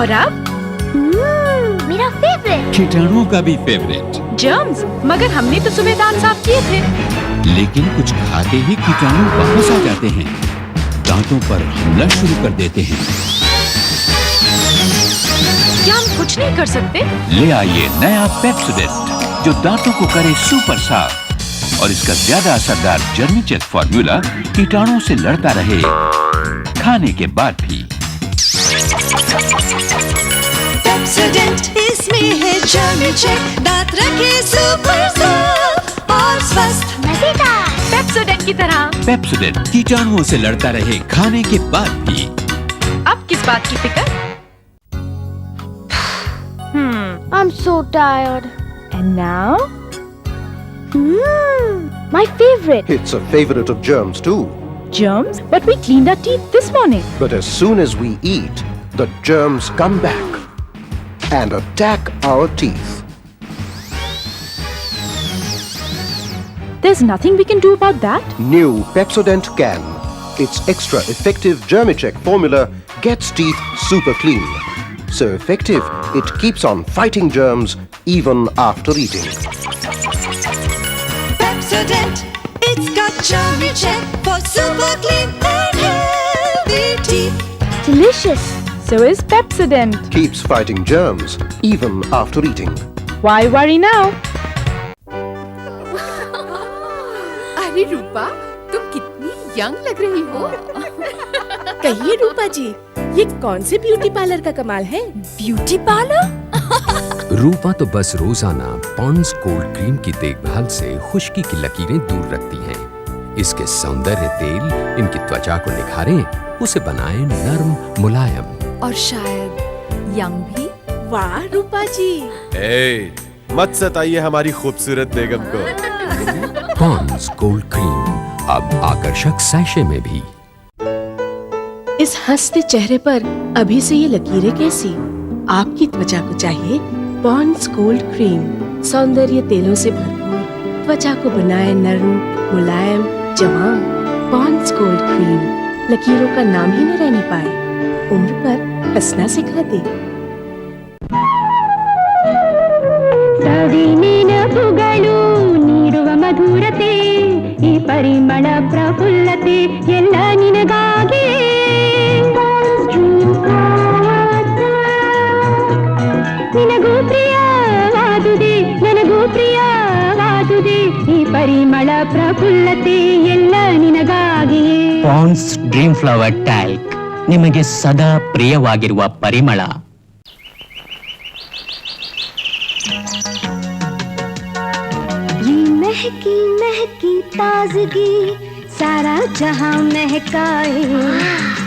और अब मेरा फेवरेट। कीटाणुओं का भी फेवरेट। जर्म्स, मगर हमने तो सुबह दांत साफ किए थे। लेकिन कुछ खाते ही कीटाणु वापस आ जाते हैं, दांतों पर हमला शुरू कर देते हैं। क्या हम कुछ नहीं कर सकते? ले आइए नया पेप्सोडेंट जो दांतों को करे सुपर साफ, और इसका ज्यादा असरदार जर्मी चेक फॉर्मूला कीटाणुओं से लड़ता रहे खाने के बाद भी। पेप्सोडेंट इसमें है जर्मी चेक, दांत रखे सुपर साफ और स्वस्थ। मजेदार। पेप्सोडेंट की तरह। पेप्सोडेंट कीटाणुओं से लड़ता रहे खाने के बाद भी। अब किस बात की फिक्र? I'm so tired. And now? My favorite. It's a favorite of germs too. Germs? But we cleaned our teeth this morning. But as soon as we eat, the germs come back and attack our teeth. There's nothing we can do about that? New Pepsodent can. Its extra effective Germicheck formula gets teeth super clean. So effective, it keeps on fighting germs even after eating. Pepsodent, it's got Germicheck for super clean and healthy teeth. Delicious. So is Pepsodent. Keeps fighting germs even after eating. Why worry now? अरे रूपा, तुम कितनी young लग रही हो। कहिए रूपा जी, ये कौन से ब्यूटी पार्लर का कमाल है? Beauty parlour? रूपा तो बस रोजाना पॉन्ड्स कोल्ड क्रीम की देखभाल से खुश्की की लकीरें दूर रखती हैं। इसके सौंदर्य तेल इनकी त्वचा को निखारे, उसे बनाए नर्म मुलायम। और शायद यंग भी। वाह रूपा जी। मत सताइए हमारी खूबसूरत बेगम को। पॉन्ड्स कोल्ड क्रीम अब आकर्षक सैशे में भी। इस हंसते चेहरे पर अभी से ये लकीरें कैसी? आपकी त्वचा को चाहिए पॉन्ड्स कोल्ड क्रीम। सौंदर्य तेलों से भरपूर, त्वचा को बनाए नरम, मुलायम, जवान। पॉन्ड्स कोल्ड क्रीम लकीरों का नाम ही न रहने पाए, उम्र पर हंसना सिखा दे। ಪುಗಳು ನೀಡುವ ಮಧುರತೆ ಈ ಪರಿಮಳ ಪ್ರಫುಲ್ಲತೆ ಎಲ್ಲ ನಿನಗಾಗಿ ನಿನಗೂ ಪ್ರಿಯವಾದುದೆ ನನಗೂ ಪ್ರಿಯವಾದುದೆ ಈ ಪರಿಮಳ ಪ್ರಫುಲ್ಲತೆ ಎಲ್ಲ ನಿನಗಾಗಿಯೇ. ಪಾಂಡ್ಸ್ ಡ್ರೀಮ್ ಫ್ಲವರ್ ಟ್ಯಾಲ್ಕ್ ನಿಮಗೆ ಸದಾ ಪ್ರಿಯವಾಗಿರುವ ಪರಿಮಳ. महकी महकी ताजगी सारा जहां महकाए,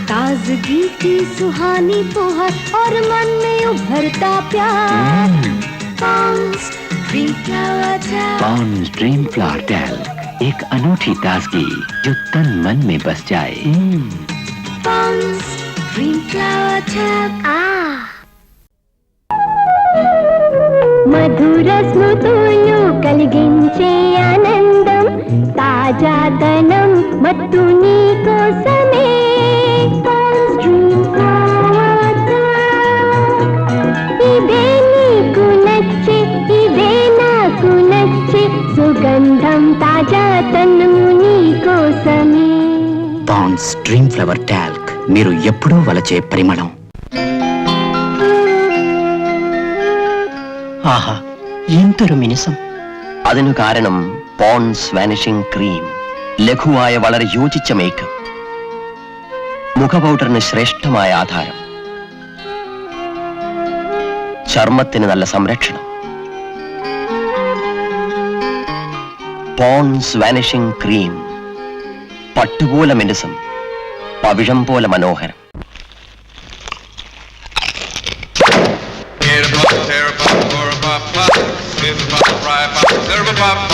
ताजगी की सुहानी फुहार और मन में उभरता प्यार। Pond's dream flower talc. Pond's dream flower talc, एक अनूठी ताजगी जो तन मन में बस जाए। Pond's dream flower talc. మధుర స్మృతులు కలిగించే ఆనందం తాజాదనం మత్తు నీ కోసమే. ఇదే నీకు నచ్చే ఇదే నాకు నచ్చే సుగంధం తాజాదనము నీ కోసమే. పాండ్స్ డ్రీమ్ ఫ్లవర్ టాల్క్, మీరు ఎప్పుడూ వలచే పరిమళం. ആഹാ, എന്തൊരു മിനുസം. അതിനു കാരണം പോൺസ് വാനിഷിംഗ് ക്രീം. ലഘുവായ വളരെ യോജിച്ച മേക്കപ്പ്, മുഖ പൗഡറിന് ശ്രേഷ്ഠമായ ആധാരം, ചർമ്മത്തിന് നല്ല സംരക്ഷണം. പോൺസ് വാനിഷിംഗ് ക്രീം പട്ടുപോലെ മിനുസം, പവിഴം പോലെ മനോഹരം.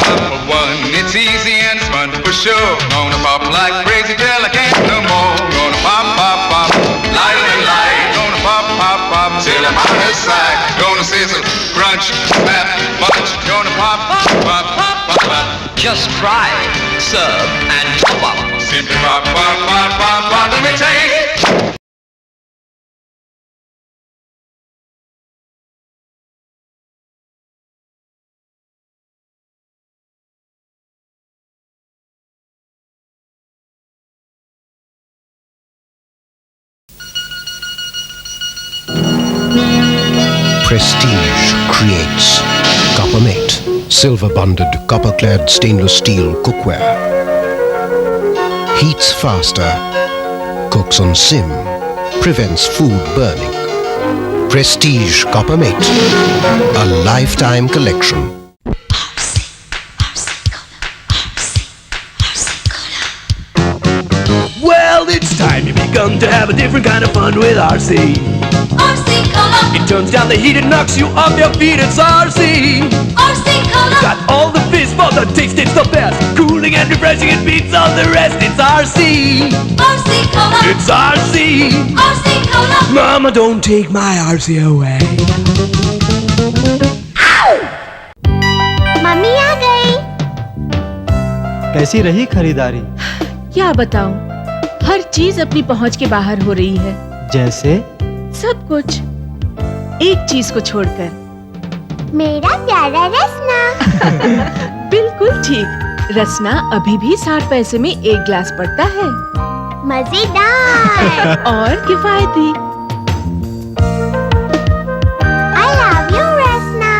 For one, it's easy and it's fun for sure. Gonna pop like crazy till I can't no more. Gonna pop, pop, pop, light and light. Gonna pop, pop, pop till I'm out of sight. Gonna sizzle, crunch, pop, pop, pop, pop, pop, pop. Just try, serve, and top up. Simply pop, pop, pop, pop, pop. Let me take it. Prestige creates Coppermate, silver-bonded, copper-clad stainless steel cookware. Heats faster, cooks on sim, prevents food burning. Prestige Coppermate, a lifetime collection. Well, it's time you begun to have a different kind of fun with RC. RC Cola. It turns down the heat and knocks you off your feet. It's RC. RC Cola. Got all the fizz for the taste, it's the best. Cooling and refreshing, it beats all the rest. It's RC. RC Cola. It's RC. RC Cola. Mama, don't take my RC away. Mummy आ गई। कैसी रही खरीदारी? क्या बताऊं, हर चीज अपनी पहुंच के बाहर हो रही है। जैसे? सब कुछ, एक चीज को छोड़कर। मेरा प्यारा रसना। बिल्कुल ठीक, रसना अभी भी 60 पैसे में एक ग्लास पड़ता है। मजेदार और किफायती। I love you रसना।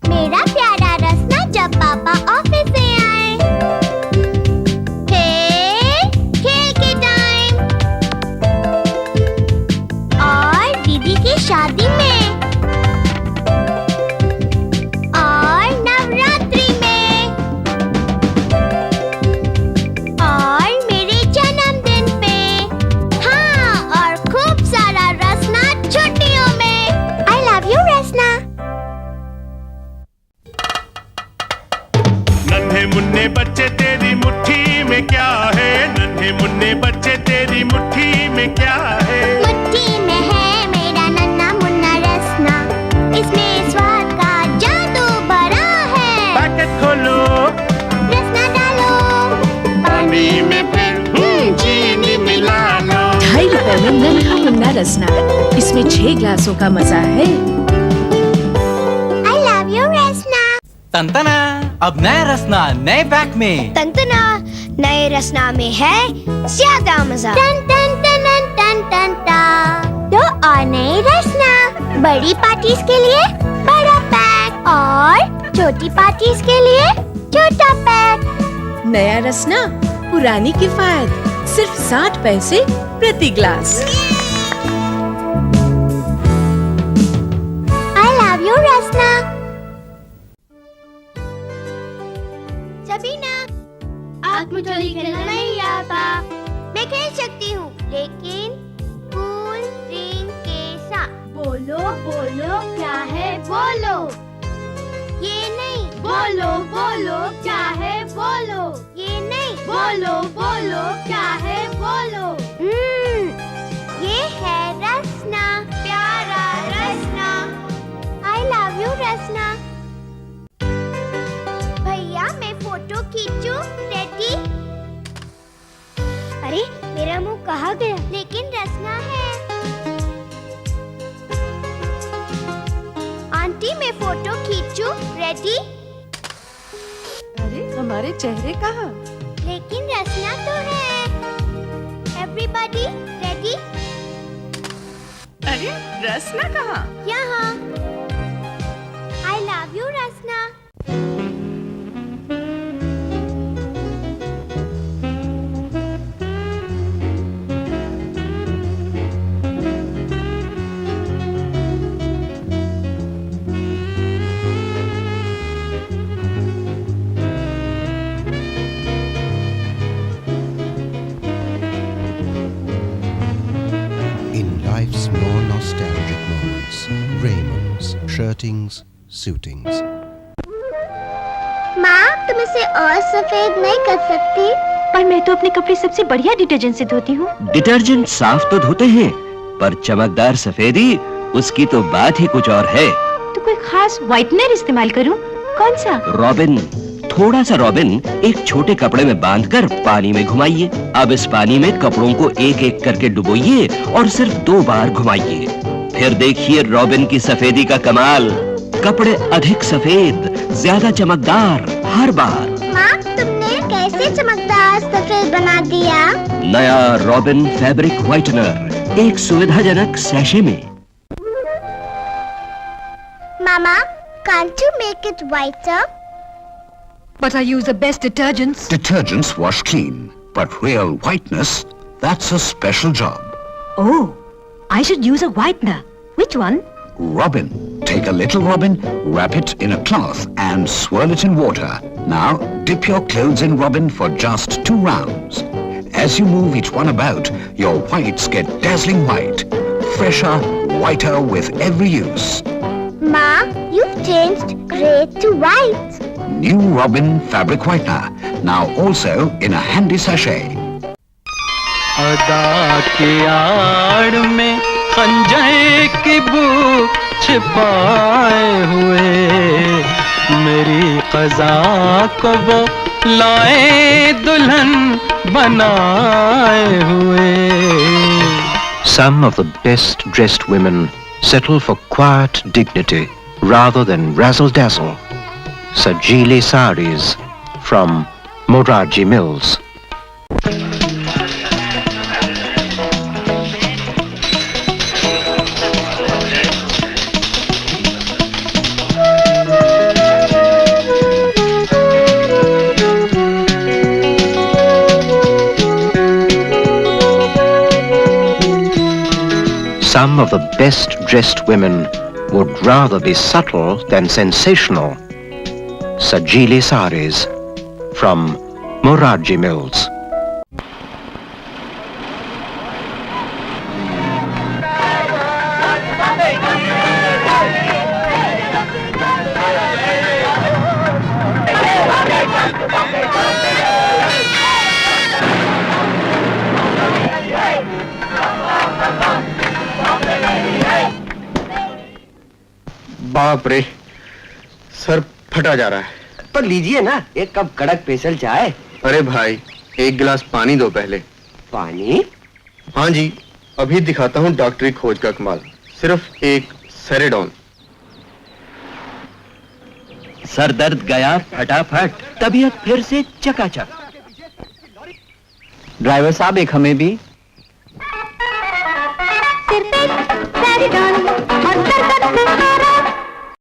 मेरा प्यारा रसना जब पापा ऑफिस से आए। खेल के टाइम। और दीदी की शादी में। और नवरात्रि में। और मेरे जन्मदिन पे। हाँ, और खूब सारा रसना छुट्टियों में। I love you रसना। नन्हे मुन्ने बच्चे तेरी मुट्ठी में क्या है? नन्हे मुन्ने बच्चे तेरी मुट्ठी में क्या है? मुट्ठी में है मेरा नन्हा मुन्ना रसना। इसमें स्वाद का जादू भरा है। पैकेट खोलो, रसना डालो, पानी में फिर चीनी मिला लो। 2.5 रुपए में नन्हा मुन्ना रसना, इसमें 6 ग्लासों का मजा है। I love you रसना। तंतना, अब नया रसना नए पैक में। तंतना, नए रसना में है ज्यादा मजा। टन टन टन टन टन टन। तो और नए रसना, बड़ी पार्टीज के लिए बड़ा पैक और छोटी पार्टीज के लिए छोटा पैक। नया रसना, पुरानी किफायत, सिर्फ 60 पैसे प्रति ग्लास। I love you रसना। सबीना, आज मुझे खेलना नहीं आता। मैं खेल सकती हूँ, लेकिन कूल ड्रिंक के साथ। बोलो बोलो क्या है बोलो। ये नहीं। बोलो बोलो क्या है बोलो। ये नहीं। बोलो बोलो क्या है बोलो। ये है रसना, प्यारा रसना। I love you रसना। भैया मैं फोटो खींचूं? रेडी? अरे मेरा मुंह कहाँ गया? लेकिन रसना है। आंटी मैं फोटो खींचूं? रेडी? अरे हमारे चेहरे कहाँ? लेकिन रसना तो है। Everybody ready? अरे रसना कहाँ? यहाँ। I love you Rasna. In life's more nostalgic moments, Raymond's, shirtings, suitings. माँ तुम इसे और सफेद नहीं कर सकती? पर मैं तो अपने कपड़े सबसे बढ़िया डिटर्जेंट से धोती हूँ। डिटर्जेंट साफ तो धोते हैं, पर चमकदार सफेदी उसकी तो बात ही कुछ और है। तो कोई खास व्हाइटनर इस्तेमाल करूँ? कौन सा? रॉबिन। थोड़ा सा रॉबिन एक छोटे कपड़े में बांधकर पानी में घुमाइए। अब इस पानी में कपड़ों को एक एक करके डुबोइए और सिर्फ 2 बार घुमाइए। फिर देखिए रॉबिन की सफेदी का कमाल। कपड़े अधिक सफेद, ज्यादा चमकदार हर बार। माँ, तुमने कैसे चमकदार सफेद बना दिया? नया रॉबिन फैब्रिक व्हाइटनर, एक सुविधाजनक सैशे में। Mama, can't you make it whiter? But I use the best detergents. Detergents wash clean, but real whiteness, that's a special job. Oh, I should use a whitener. Which one? Robin. Take a little robin, wrap it in a cloth and swirl it in water. Now dip your clothes in robin for just 2 rounds. As you move each one about, your whites get dazzling white. Fresher, whiter with every use. Ma, you've changed grey to white. New Robin fabric whitener, now also in a handy sachet. अदा की आड़ में खंजर की बू छिपाए हुए मेरी क़ज़ा को वो लाए दुल्हन बनाए हुए. Some of the best dressed women settle for quiet dignity rather than razzle-dazzle. Sajili saris from Morarji Mills. Some of the best dressed women would rather be subtle than sensational. Sajili saris from Morarji Mills. बाप रे, sir फटा जा रहा है. तो लीजिए ना एक कप कड़क स्पेशल चाय. अरे भाई, एक गिलास पानी दो पहले. पानी? हाँ जी, अभी दिखाता हूँ डॉक्टरी खोज का कमाल. सिर्फ एक सेरेडॉन. सर दर्द गया फटाफट, तबीयत फिर से चकाचक. ड्राइवर साहब एक हमें भी.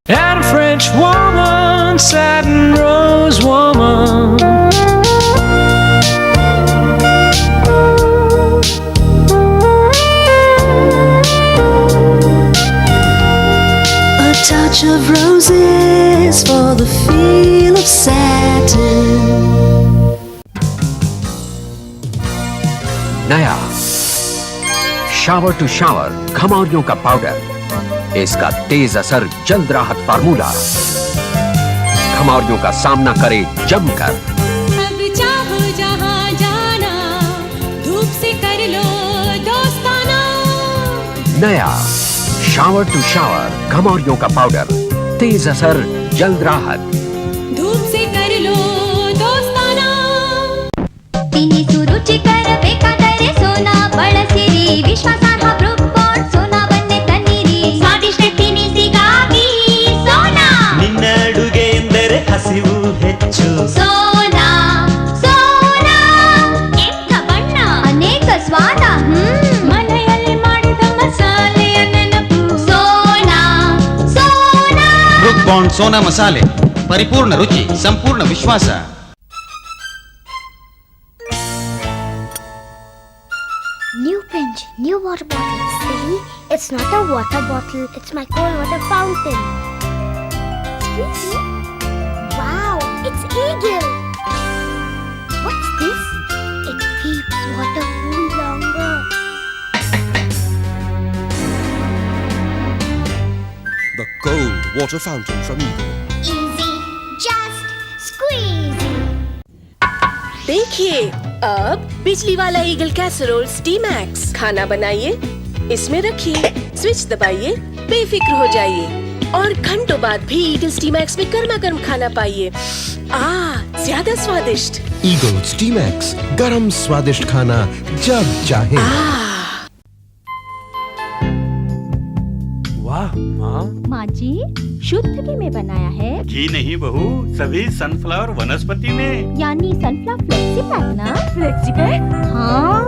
And a French woman, satin rose woman. A touch of roses for the feel of satin. नया शावर टू शावर खमौरियों का पाउडर. इसका तेज असर जल्द राहत फार्मूला. खमौरियों का सामना करे जमकर. अब चाहो जहां जाना, धूप से कर लो दोस्ताना. नया शावर टू शावर खमौरियों का पाउडर. तेज असर जल्द राहत. धूप से कर लो दोस्ताना. तिनी सुरुचिकर ಬೇಕಾದರೆ ಸೋನಾ ಬಳಸಿರಿ. ವಿಶ್ವಾಸಾರ್ಹ ಬ್ರೂಕ್ಫೋರ್ಡ್ ಸೋನಾ ಬನ್ನೆ ತನ್ನಿರಿ. ಸ್ವಾದಿಷ್ಟ ತಿನಿಸಿಗಾಗಿ ಸೋನಾ. ನಿನ್ನ ಅಡುಗೆ ಎಂದರೆ ಹಸಿವು ಹೆಚ್ಚು. ಸೋನಾ ಸೋನಾ ಎಂಥ ಬಣ್ಣ, ಅನೇಕ ಸ್ವಾದ. ಮನೆಯಲ್ಲಿ ಮಾಡಿದ ಮಸಾಲೆಯ ನೆನಪು. ಸೋನಾ ಸೋನಾ. ಬ್ರೂಕ್ ಬಾಂಡ್ ಸೋನಾ ಮಸಾಲೆ, ಪರಿಪೂರ್ಣ ರುಚಿ, ಸಂಪೂರ್ಣ ವಿಶ್ವಾಸ. New pinch, new water bottle. See, it's not a water bottle, it's my cold water fountain. Squeezy. Wow, it's Eagle. What's this? It keeps water cool longer. The cold water fountain from Eagle. Easy, just squeezy. देखिए, अब बिजली वाला eagle casserole स्टीमैक्स. खाना बनाइए, इसमें रखिए, switch दबाइए, बेफिक्र हो जाइए. और घंटों बाद भी ईगल्स टी-मैक्स में गर्मा गर्म खाना पाइए। ज्यादा स्वादिष्ट। ईगल्स टी-मैक्स, गरम स्वादिष्ट खाना जब चाहे। वाह माँ। माँ जी, शुद्ध घी में बनाया है। घी नहीं बहू, सभी सनफ्लावर वनस्पति में। यानी सनफ्लावर फ्लेक्सी पैक ना? Flexi pack? हाँ,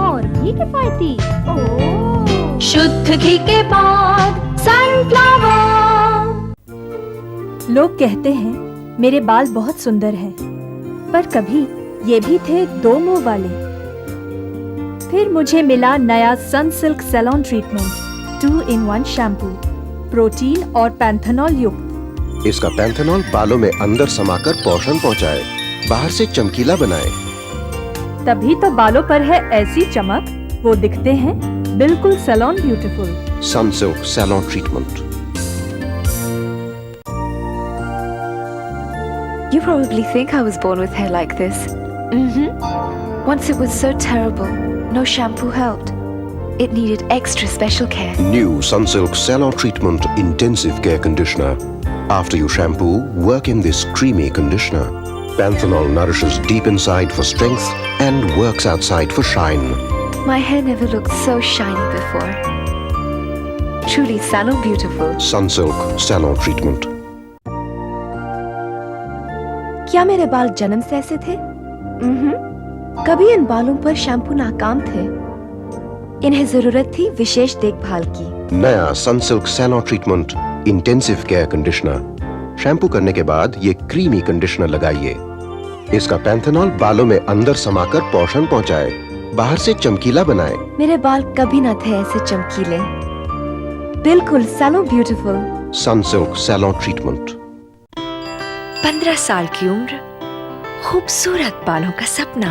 और भी किफायती। ओह, शुद्ध घी के बाद सनफ्लावर। लोग कहते हैं मेरे बाल बहुत सुंदर हैं, पर कभी ये भी थे दो मुंह वाले। फिर मुझे मिला नया Sunsilk salon treatment 2-in-1 shampoo, protein और पैंथेनॉल युक्त। इसका पैंथेनॉल बालों में अंदर समाकर पोषण पहुंचाए, बाहर से चमकीला बनाए। तभी तो बालों पर है ऐसी चमक, वो दिखते हैं बिल्कुल salon beautiful. Sunsilk salon treatment. You probably think I was born with hair like this. Once it was so terrible, no shampoo helped. It needed extra special care. New Sunsilk Salon Treatment Intensive Care Conditioner. After you shampoo, work in this creamy conditioner. Panthenol nourishes deep inside for strength and works outside for shine. My hair never looked so shiny before. Truly salon beautiful. Sunsilk Salon Treatment. क्या मेरे बाल जन्म से ऐसे थे? कभी इन बालों पर शैम्पू नाकाम थे। इन्हें जरूरत थी विशेष देखभाल की। नया Sunsilk salon treatment intensive care conditioner. Shampoo करने के बाद ये क्रीमी कंडीशनर लगाइए। इसका पैंथेनॉल बालों में अंदर समाकर पोषण पहुंचाए, बाहर से चमकीला बनाए। मेरे बाल कभी न थे ऐसे चमकीले। बिल्कुल salon beautiful. Sunsilk salon treatment. 15 साल की उम्र, खूबसूरत बालों का सपना,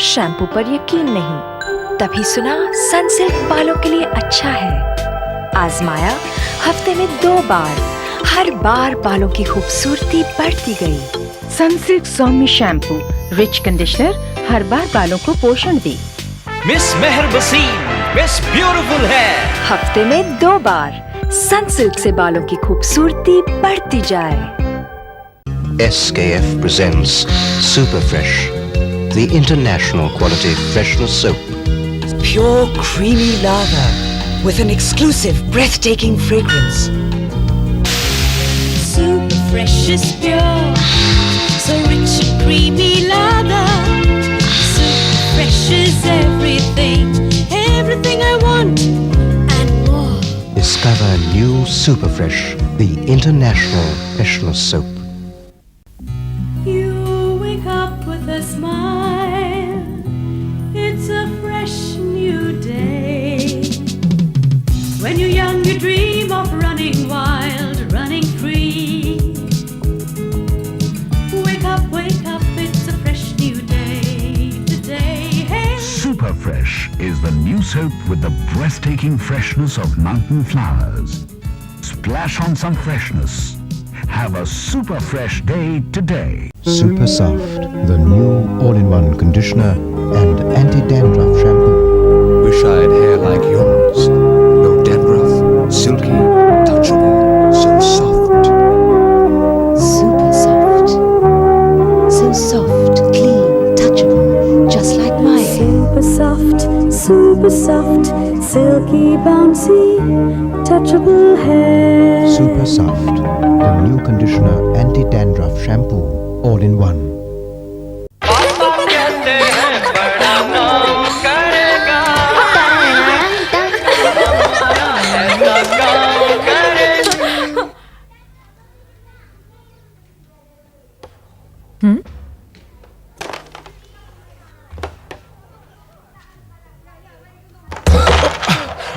शैम्पू पर यकीन नहीं, तभी सुना सनसिल्क बालों के लिए अच्छा है। आजमाया हफ्ते में 2 बार, हर बार बालों की खूबसूरती बढ़ती गई। सनसिल्क सौम्य शैम्पू, रिच कंडीशनर, हर बार बालों को पोषण दे। मिस मेहर वसीम, मिस ब्यूटीफुल है। हफ्ते में 2 बार सनसिल्क से बालों की खूबसूरती बढ़ती जाए। SKF presents Super Fresh, the international quality freshness soap. Pure creamy lather with an exclusive breathtaking fragrance. Super fresh is pure, so rich and creamy lather. Super fresh is everything, everything I want and more. Discover new Super Fresh, the international freshness soap. A smile, it's a fresh new day. When you're young, you dream of running wild, running free. Wake up, it's a fresh new day today. Hey. Super Fresh is the new soap with the breathtaking freshness of mountain flowers. Splash on some freshness. Have a super fresh day today. Super Soft, the new all-in-one conditioner and anti-dandruff shampoo. Wish I had hair like yours. No dandruff, silky, touchable, so soft. Super soft. So soft, clean, touchable, just like mine. Super soft, silky, bouncy, touchable hair. Super Soft, the new conditioner anti-dandruff shampoo, all in one.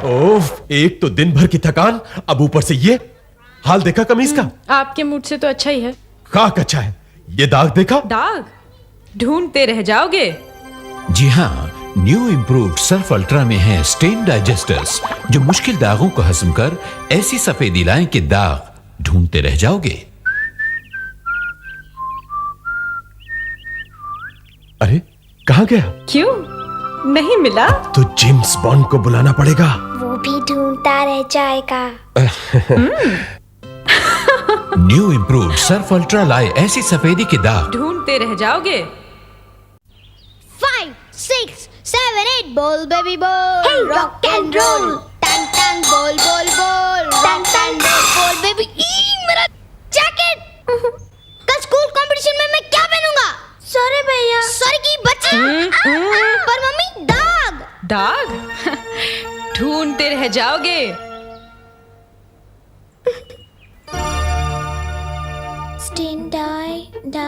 ओफ, एक तो दिन भर की थकान, अब ऊपर से ये हाल देखा कमीज का। आपके मूड से तो अच्छा ही है। खाक अच्छा है, ये दाग देखा? दाग ढूंढते रह जाओगे। जी हाँ, न्यू इम्प्रूव्ड सर्फ अल्ट्रा में है स्टेन डाइजेस्टर्स, जो मुश्किल दागों को हजम कर ऐसी सफेदी लाएं कि दाग ढूंढते रह जाओगे। अरे कहाँ गया? क्यों नहीं मिला? तो जेम्स बॉन्ड को बुलाना पड़ेगा। वो भी ढूंढता रह जाएगा। न्यू इम्प्रूव्ड सर्फ अल्ट्रा लाए ऐसी सफेदी के दाग। ढूंढते रह जाओगे। 5, 6, 7, 8 बोल बेबी बोल। Hey, rock and roll. Tang tang बोल बोल बोल। Rock and roll बोल बेबी। मेरा जैकेट। कल स्कूल कंपटीशन में मैं क्या पहनूंगा? सॉरी भैया। सॉरी की बच्चा। पर मम्मी दाग। दाग? ढूंढते रह जाओगे।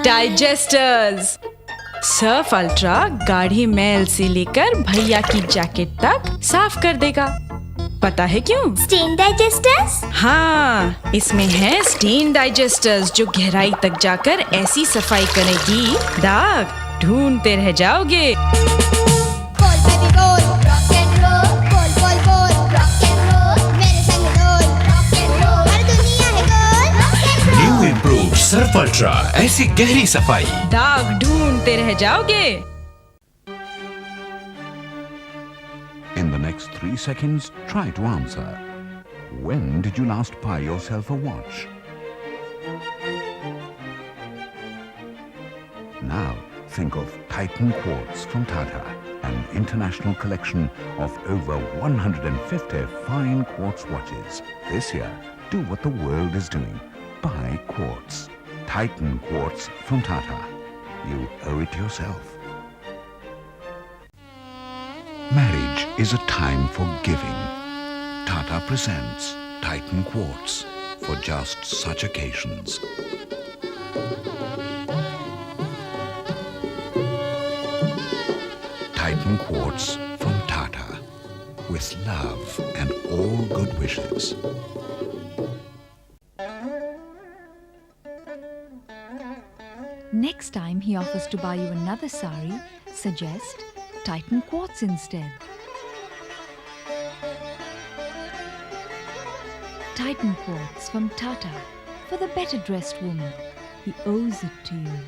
डाइजेस्टर्स। सर्फ अल्ट्रा गाढ़ी मैल से लेकर भैया की जैकेट तक साफ कर देगा। पता है क्यों? Stain digesters? हाँ, इसमें है स्टेन डाइजेस्टर्स जो गहराई तक जाकर ऐसी सफाई करेगी दाग ढूंढते रह जाओगे। बोल बेबी बोल, रॉक एंड रोल, बोल बोल बोल, रॉक एंड रोल, मेरे संग डोल, रॉक एंड रोल, हर दुनिया है गोल, rock and roll. New improved Surf Ultra ऐसी गहरी सफाई दाग ढूंढते रह जाओगे। In the next 3 seconds, try to answer. When did you last buy yourself a watch? Now, think of Titan Quartz from Tata, an international collection of over 150 fine quartz watches. This year, do what the world is doing. Buy quartz. Titan Quartz from Tata. You owe it yourself. Marriage is a time for giving. Tata presents Titan Quartz for just such occasions. Titan Quartz from Tata, with love and all good wishes. Next time he offers to buy you another sari, suggest Titan Quartz instead. Titan Quartz from Tata, for the better dressed woman. He owes it to you.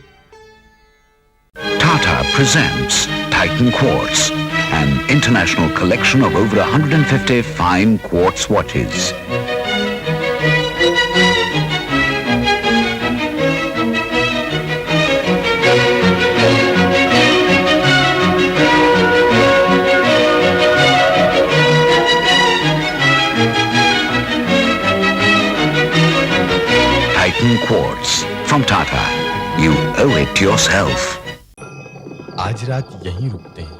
Tata presents Titan Quartz, an international collection of over 150 fine quartz watches. Titan Quartz from Tata. You owe it yourself. आज रात यहीं रुकते हैं।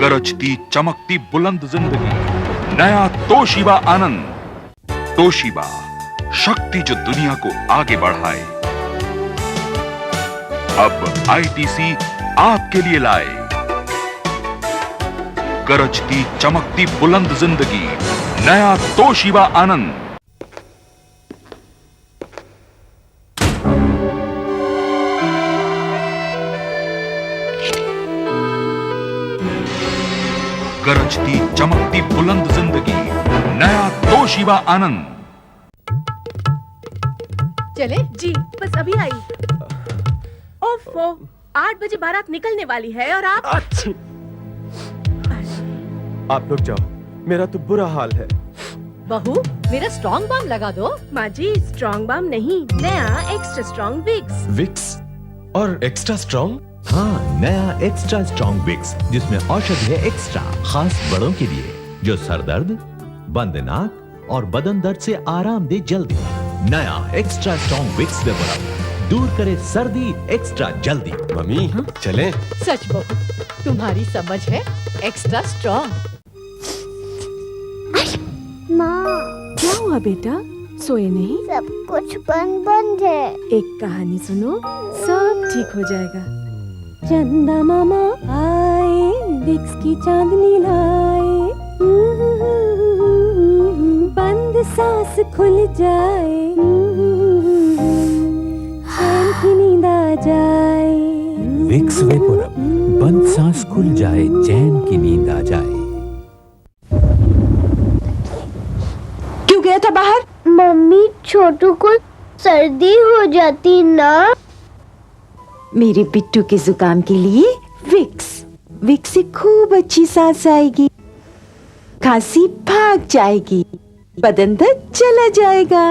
गरजती चमकती बुलंद जिंदगी, नया Toshiba आनंद। Toshiba, शक्ति जो दुनिया को आगे बढ़ाए। अब आईटीसी आपके लिए लाए गरजती चमकती बुलंद जिंदगी, नया तोशिबा आनंद। गरजती चमकती बुलंद जिंदगी, नया तोशिबा आनंद। चले जी, बस अभी आई। ओफो, 8 बजे बारात निकलने वाली है और आप आप लोग जाओ, मेरा तो बुरा हाल है। बहू, मेरा स्ट्रॉन्ग बाम लगा दो। माँ जी, स्ट्रॉन्ग बाम नहीं, नया एक्स्ट्रा स्ट्रॉन्ग विक्स। विक्स और एक्स्ट्रा स्ट्रॉन्ग? हाँ, नया एक्स्ट्रा स्ट्रॉन्ग विक्स, जिसमें औषधि है एक्स्ट्रा, खास बड़ों के लिए, जो सर दर्द, बंद नाक और बदन दर्द से आराम दे जल्दी। नया एक्स्ट्रा स्ट्रॉन्ग विक्स डेवलप, दूर करे सर्दी एक्स्ट्रा जल्दी। मम्मी, चलें? सच बहू, तुम्हारी समझ है एक्स्ट्रा स्ट्रॉन्ग। माँ, क्या हुआ बेटा? सोए नहीं? सब कुछ बंद है। एक कहानी सुनो, सब ठीक हो जाएगा। चंदा मामा आए, विक्स की चांदनी लाए, बंद सांस खुल जाए, चैन की नींद आ जाए। विक्स वेपोरब, बंद सांस खुल जाए, चैन की नींद आ जाए। क्यों गया था बाहर? मम्मी, छोटू को सर्दी हो जाती ना। मेरे बिट्टू के जुकाम के लिए विक्स। विक्स से खूब अच्छी सांस आएगी, खांसी भाग जाएगी, बदन दर्द चला जाएगा।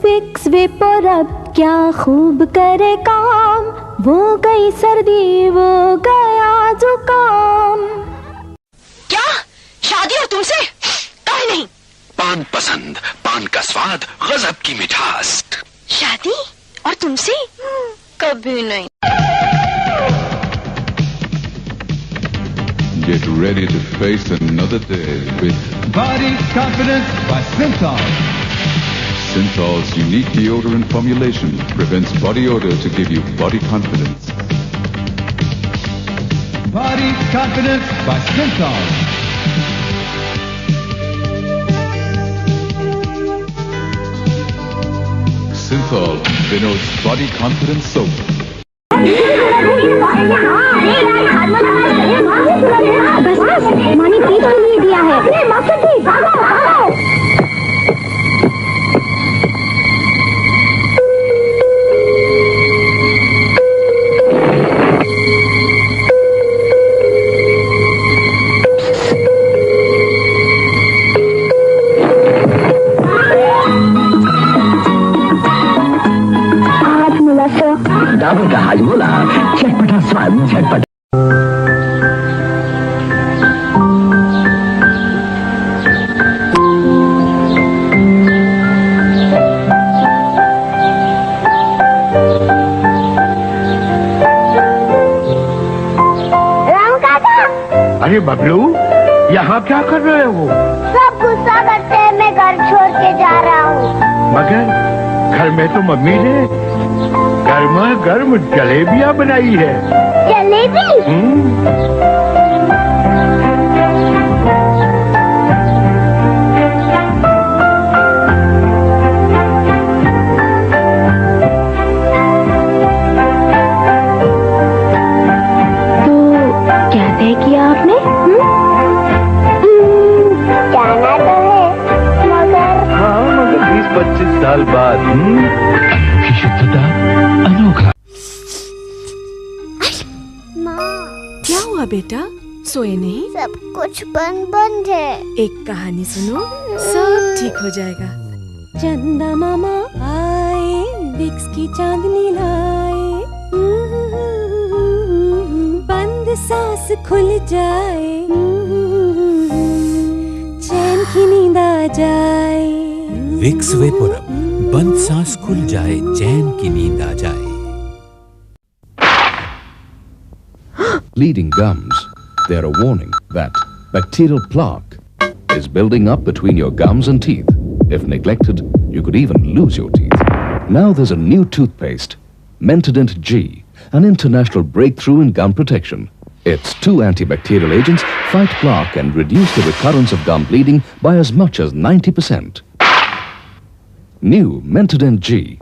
विक्स वेपोरब क्या खूब करे काम, वो गई सर्दी वो गया जुकाम। क्या शादी और तुमसे? काहे नहीं? पान पसंद, पान का स्वाद, गजब की मिठास। शादी और तुमसे? कभी नहीं। Get ready to face another day with Body Confidence by Synthol. Synthol's unique deodorant formulation prevents body odor to give you body confidence. Body Confidence by Synthol. Synthol, Vinod's body confidence soap. बस मानी पीठ के लिए दिया है। डाबर का हाजमोला, चटपटा स्वाद, झटपट। राम काका, अरे बबलू, यहाँ क्या कर रहे हो? सब गुस्सा करते हैं, मैं घर छोड़ के जा रहा हूँ। मगर घर में तो मम्मी ने गर्मा गर्म जलेबियाँ बनाई है। जलेबी? तो क्या तय किया आपने? जाना तो है, मगर हाँ, मगर 20-25 साल बाद शुद्धता अनोखा। क्या हुआ बेटा, सोए नहीं? सब कुछ बंद है। एक कहानी सुनो, सब ठीक हो जाएगा। चंदा मामा आए, विक्स की चांदनी लाए, बंद सांस खुल जाए, चैन की नींद आ जाए। विक्स वेपोरब, बंद सांस खुल जाए, चैन की नींद आ जाए। Bleeding gums. They are a warning that bacterial plaque is building up between your gums and teeth. If neglected, you could even lose your teeth. Now there's a new toothpaste, Mentadent G, an international breakthrough in gum protection. Its 2 antibacterial agents fight plaque and reduce the recurrence of gum bleeding by as much as 90%. New Mentadent G,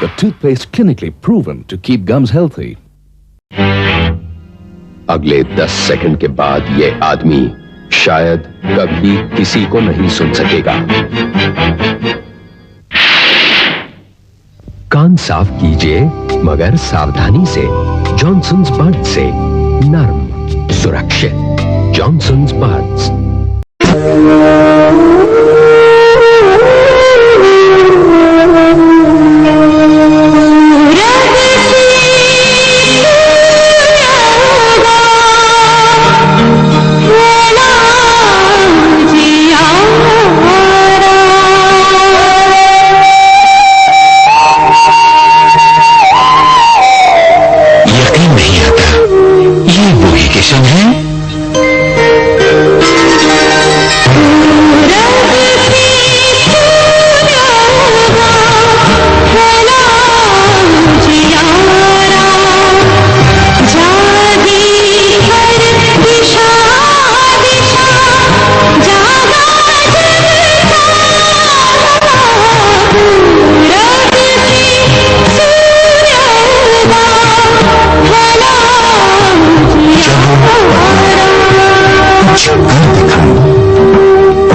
the toothpaste clinically proven to keep gums healthy. अगले 10 second के बाद ये आदमी शायद कभी किसी को नहीं सुन सकेगा। कान साफ कीजिए, मगर सावधानी से। जॉनसन्स बड्स से नर्म, सुरक्षित। Johnson's buds.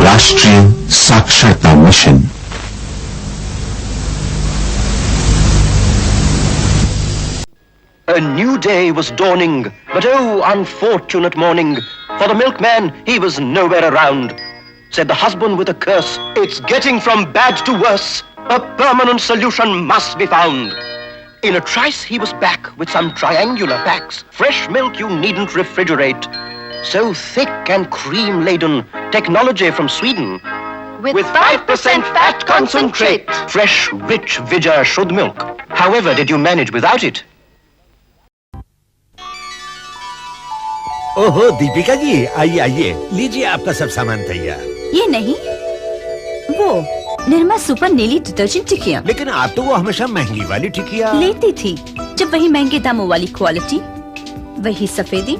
राष्ट्रीय साक्षरता mission. A new day was dawning, but oh, unfortunate morning. For the milkman, he was nowhere around. Said the husband with a curse, it's getting from bad to worse. A permanent solution must be found. In a trice, he was back with some triangular packs. Fresh milk you needn't refrigerate. So thick and cream-laden, technology from Sweden. With 5% fat concentrate. Fresh, rich Vijay Shuddh milk. However did you manage without it? ओहो दीपिका जी, आइए आइए, लीजिए आपका सब सामान तैयार। ये नहीं, वो निर्मा सुपर नीली डिटर्जेंट टिकिया। लेकिन आप तो वो हमेशा महंगी वाली टिकिया लेती थी। जब वही महंगे दामों वाली क्वालिटी, वही सफेदी,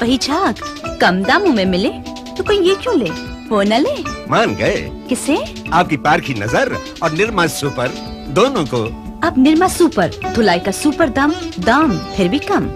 वही झाग कम दामों में मिले तो कोई ये क्यों ले? वो न ले। मान गए? किसे? आपकी पारखी नजर और निर्मा सुपर दोनों को। अब निर्मा सुपर, धुलाई का सुपर दाम, दाम फिर भी कम।